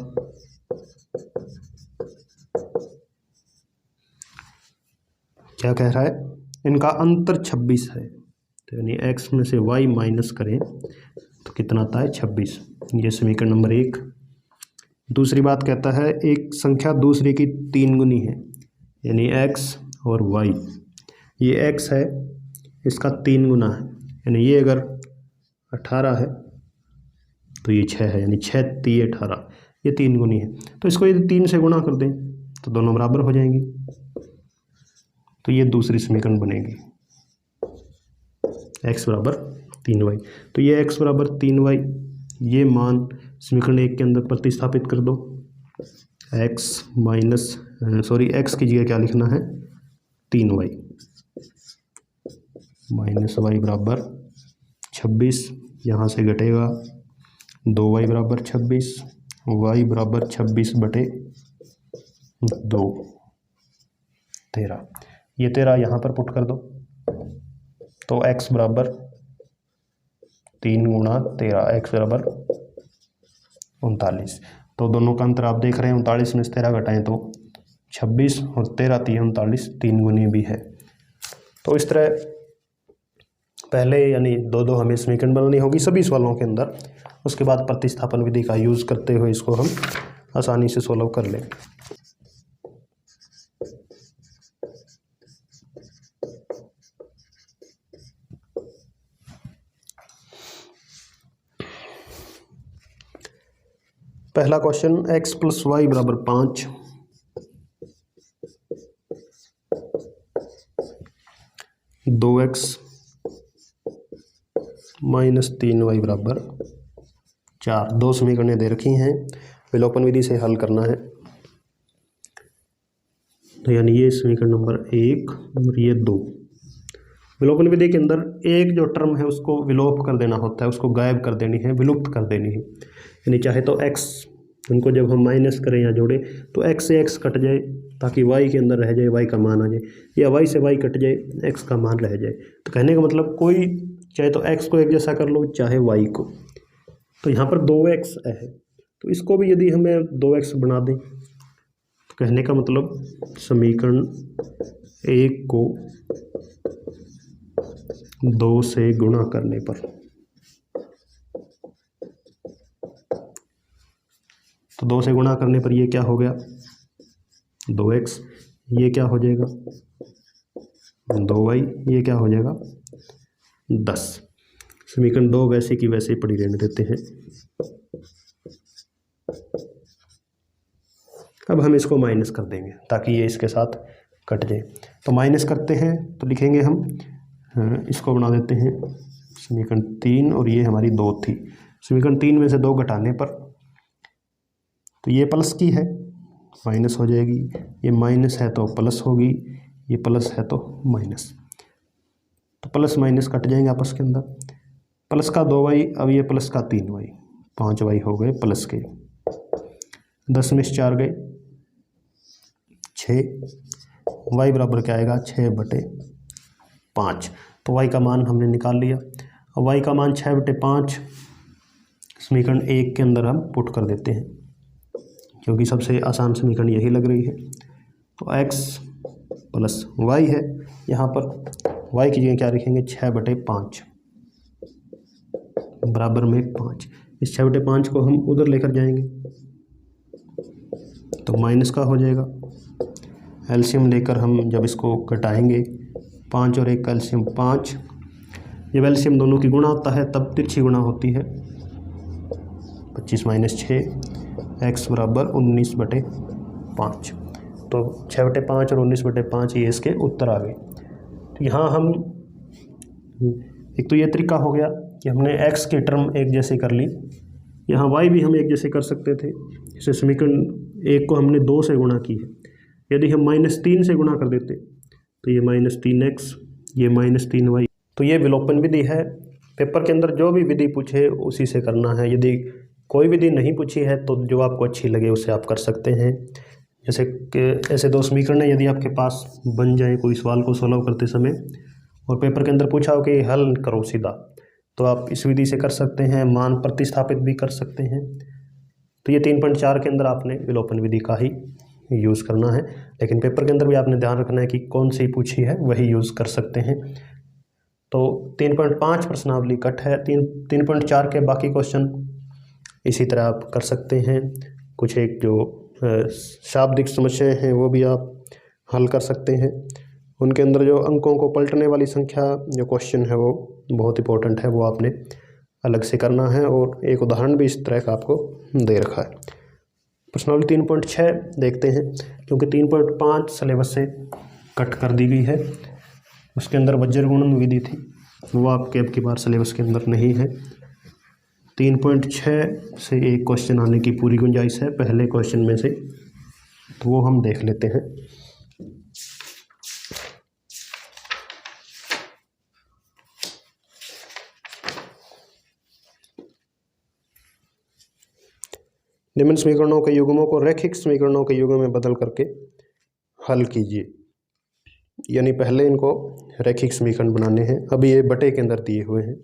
क्या कह रहा है, इनका अंतर 26 है, तो यानी x में से y माइनस करें तो कितना आता है 26, ये समीकरण नंबर 1। दूसरी बात कहता है एक संख्या दूसरी की 3 गुनी है, यानी x और y, ये x है इसका 3 गुना है, यानी ये अगर 18 है तो ये 6 है, यानी 6 3 18, ये 3 गुनी है। तो इसको यदि 3 से गुणा कर दें तो दोनों बराबर हो जाएंगी, तो ये दूसरी समीकरण बनेगी x बराबर 3y। तो ये x बराबर 3y, ये मान समीकरण 1 के अंदर प्रतिस्थापित कर दो, x की जगह क्या लिखना है 3y माइनस y बराबर 26, यहाँ से घटेगा 2y बराबर 26, y बराबर 26/2 13, ये 13 यहाँ पर पुट कर दो, तो x बराबर 3 गुणा 13, x बराबर 39। तो दोनों का अंतर आप देख रहे हैं, 39 में से 13 घटाएं तो 26 और 13 3 39, 3 गुनी भी है। तो इस तरह पहले यानी 2 हमें समीकरण बनानी होगी सभी सवालों के अंदर, उसके बाद प्रतिस्थापन विधि का यूज़ करते हुए इसको हम आसानी से सोल्व कर लें। पहला question, x + y = 5, 2x - 3y = 4। 2 समीकरणें दे रखी हैं, विलोपन विधि से हल करना है। तो यानी ये समीकरण नंबर 1 और ये 2। विलोपन विधि के अंदर एक जो टर्म है उसको विलोप कर देना होता है, उसको गायब कर देनी है, विलुप्त कर देनी है। यानी चाहे तो x, उनको जब हम माइनस करें या जोड़ें तो x से x कट जाए ताकि y के अंदर रह जाए, y का मान आ जाए, या y से y कट जाए, x का मान रह जाए। तो कहने का मतलब कोई चाहे तो x को एक जैसा कर लो चाहे y को। तो यहाँ पर 2x है, तो इसको भी यदि हमें 2x बना दें तो कहने का मतलब समीकरण 1 को 2 से गुणा करने पर तो 2 से गुणा करने पर ये क्या हो गया 2x, ये क्या हो जाएगा 2y, ये क्या हो जाएगा 10। समीकरण 2 वैसे की वैसे पड़ी रहने देते हैं। अब हम इसको माइनस कर देंगे ताकि ये इसके साथ कट जाए। तो माइनस करते हैं तो लिखेंगे हम, इसको बना देते हैं समीकरण 3 और ये हमारी 2 थी। समीकरण 3 में से 2 घटाने पर तो ये प्लस की है माइनस हो जाएगी, ये माइनस है तो प्लस होगी, ये प्लस है तो माइनस, तो प्लस माइनस कट जाएंगे आपस के अंदर। प्लस का 2y, अब ये प्लस का 3y, 5y हो गए प्लस के, 10 में से 4 गए 6, y बराबर क्या आएगा 6/5। तो y का मान हमने निकाल लिया। अब y का मान 6/5 समीकरण 1 के अंदर हम पुट कर देते हैं, क्योंकि सबसे आसान समीकरण यही लग रही है। तो x प्लस y है, यहाँ पर y की जगह क्या लिखेंगे 6/5 बराबर में 5। इस 6/5 को हम उधर लेकर जाएंगे तो माइनस का हो जाएगा। एलसीएम लेकर हम जब इसको घटाएंगे 5 और 1 का एलसीएम 5, जब एलसीएम दोनों की गुणा होता है तब तिरछी गुणा होती है। 25 - 6 x बराबर 19/5। तो 6/5 और 19/5 ये इसके उत्तर आ गए। तो यहाँ हम एक तो ये तरीका हो गया कि हमने x के टर्म एक जैसे कर ली, यहाँ y भी हम एक जैसे कर सकते थे। जैसे समीकरण 1 को हमने 2 से गुणा की है, यदि हम -3 से गुणा कर देते तो ये -3x, ये -3y। तो ये विलोपन विधि है। पेपर के अंदर जो भी विधि पूछे उसी से करना है। यदि कोई विधि नहीं पूछी है तो जो आपको अच्छी लगे उसे आप कर सकते हैं। जैसे कि ऐसे 2 समीकरण है, यदि आपके पास बन जाए कोई सवाल को सॉल्व करते समय और पेपर के अंदर पूछा हो कि हल करो सीधा, तो आप इस विधि से कर सकते हैं, मान प्रतिस्थापित भी कर सकते हैं। तो ये 3.4 के अंदर आपने विलोपन विधि का ही यूज़ करना है, लेकिन पेपर के अंदर भी आपने ध्यान रखना है कि कौन सी पूछी है वही यूज़ कर सकते हैं। तो 3.5 प्रश्नावली कट है। 3.4 के बाकी क्वेश्चन इसी तरह आप कर सकते हैं। कुछ एक जो शाब्दिक समस्याएं हैं वो भी आप हल कर सकते हैं। उनके अंदर जो अंकों को पलटने वाली संख्या जो क्वेश्चन है वो बहुत इंपॉर्टेंट है, वो आपने अलग से करना है। और एक उदाहरण भी इस तरह का आपको दे रखा है। प्रश्नावली 3.6 देखते हैं, क्योंकि 3.5 सिलेबस से कट कर दी गई है। उसके अंदर वज्र गुणन विधि थी, वो आपके अब की बार सिलेबस के अंदर नहीं है। 3.6 से एक क्वेश्चन आने की पूरी गुंजाइश है पहले क्वेश्चन में से, तो वो हम देख लेते हैं। निम्न समीकरणों के युग्मों को रैखिक समीकरणों के युग्म में बदल करके हल कीजिए। यानी पहले इनको रैखिक समीकरण बनाने हैं। अभी ये बटे के अंदर दिए हुए हैं।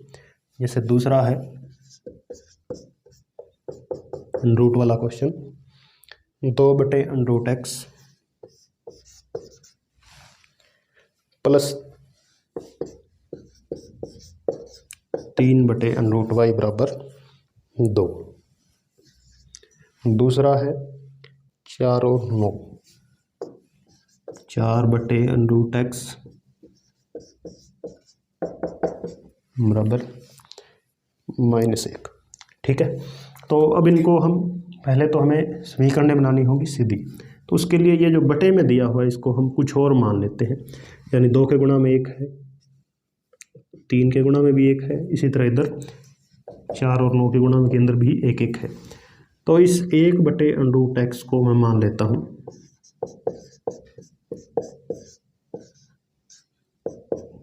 जैसे दूसरा है रूट वाला क्वेश्चन, 2/√x प्लस 3/√y बराबर 2। दूसरा है 4 और 9, 4/√x बराबर -1। ठीक है, तो अब इनको हम पहले तो हमें समीकरणें बनानी होगी सीधी। तो उसके लिए ये जो बटे में दिया हुआ है इसको हम कुछ और मान लेते हैं। यानी 2 के गुणा में 1 है, 3 के गुणा में भी 1 है, इसी तरह इधर 4 और 9 के गुणा के अंदर भी 1 है। तो इस 1/√x को मैं मान लेता हूँ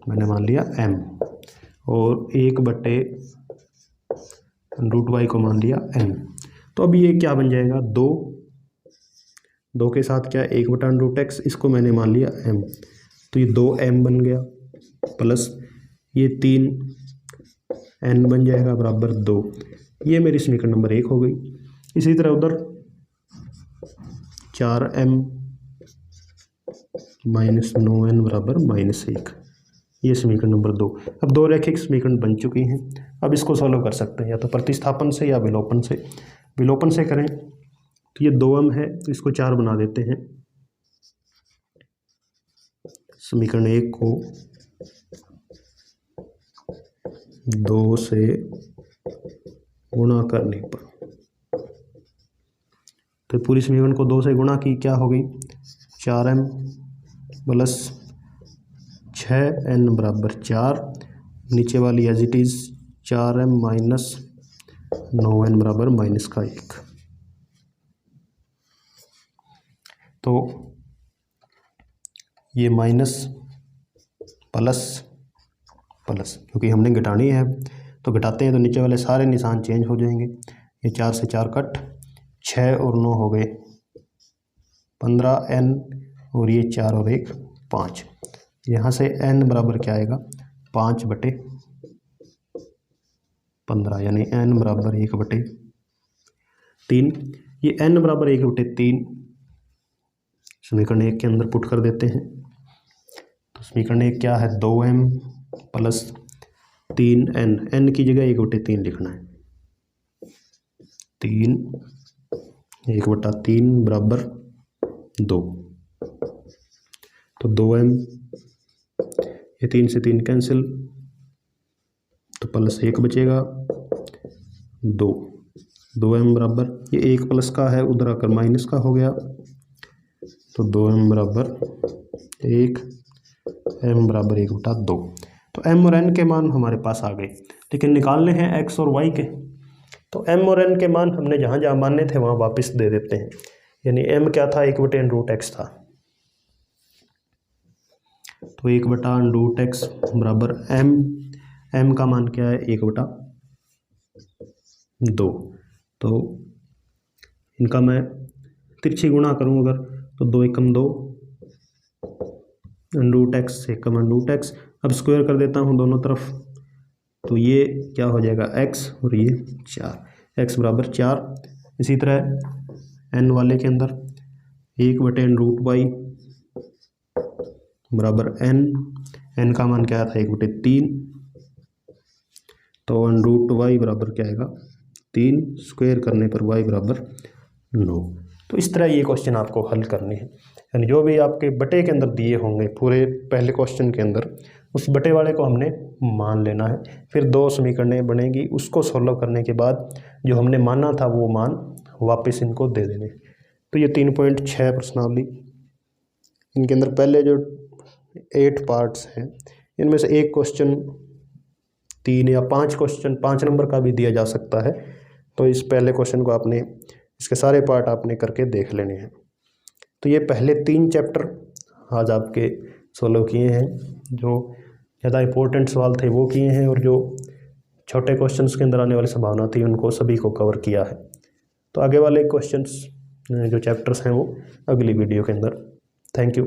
मैंने मान लिया m, और 1/√y को मान लिया n। तो अब ये क्या बन जाएगा 2 के साथ क्या 1/√x, इसको मैंने मान लिया m, तो ये 2m बन गया, प्लस ये 3n बन जाएगा बराबर 2। ये मेरी समीकरण नंबर 1 हो गई। इसी तरह उधर 4m - 9n बराबर -1, ये समीकरण नंबर 2। अब 2 रैखिक समीकरण बन चुकी हैं। अब इसको सॉल्व कर सकते हैं या तो प्रतिस्थापन से या विलोपन से। विलोपन से करें तो ये 2m है, तो इसको 4 बना देते हैं। समीकरण 1 को 2 से गुणा करने पर, तो पूरी समीकरण को 2 से गुणा की क्या हो गई, 4m प्लस 6n बराबर 4, नीचे वाली as it is 4m minus 9n बराबर -1। तो ये माइनस प्लस प्लस, क्योंकि हमने घटानी है तो घटाते हैं तो नीचे वाले सारे निशान चेंज हो जाएंगे। ये 4 से 4 कट, 6 और 9 हो गए 15n, और ये 4 और 1 5। यहाँ से n बराबर क्या आएगा, 5/15, यानी n बराबर 1/3। ये n बराबर 1/3 समीकरण 1 के अंदर पुट कर देते हैं। तो समीकरण 1 क्या है, 2m प्लस 3n, n की जगह 1/3 लिखना है, 3 1/3 बराबर 2। तो 2m, ये 3 से 3 कैंसिल, तो प्लस 1 बचेगा 2m बराबर, ये 1 प्लस का है उधर आकर माइनस का हो गया, तो 2m बराबर 1, m बराबर 1/2। तो m और n के मान हमारे पास आ गए, लेकिन निकालने हैं x और y के। तो m और n के मान हमने जहाँ जहाँ मानने थे वहाँ वापस दे देते हैं। यानी m क्या था, 1/√x था, तो 1/√x बराबर m का मान क्या है, 1/2। तो इनका मैं तिरछी गुणा करूँ अगर, तो 2 एकम 2, √x एकम √x। अब स्क्वायर कर देता हूँ दोनों तरफ, तो ये क्या हो जाएगा x और ये 4, x बराबर 4। इसी तरह n वाले के अंदर 1/√y बराबर n का मान क्या था, 1/3, तो √y बराबर क्या आएगा, 3, स्क्वायर करने पर y बराबर 9। तो इस तरह ये क्वेश्चन आपको हल करने हैं, यानी जो भी आपके बटे के अंदर दिए होंगे पूरे पहले क्वेश्चन के अंदर, उस बटे वाले को हमने मान लेना है। फिर 2 समीकरणें बनेगी, उसको सॉल्व करने के बाद जो हमने माना था वो मान वापस इनको दे देने। तो ये 3.6 प्रश्नावली, इनके अंदर पहले जो 8 पार्ट्स हैं, इनमें से एक क्वेश्चन 3 या 5 क्वेश्चन 5 नंबर का भी दिया जा सकता है। तो इस पहले क्वेश्चन को आपने, इसके सारे पार्ट आपने करके देख लेने हैं। तो ये पहले 3 चैप्टर आज आपके सोल्व किए हैं, जो ज़्यादा इम्पोर्टेंट सवाल थे वो किए हैं, और जो छोटे क्वेश्चंस के अंदर आने वाली संभावना थी उनको सभी को कवर किया है। तो आगे वाले क्वेश्चंस जो चैप्टर्स हैं वो अगली वीडियो के अंदर। Thank you.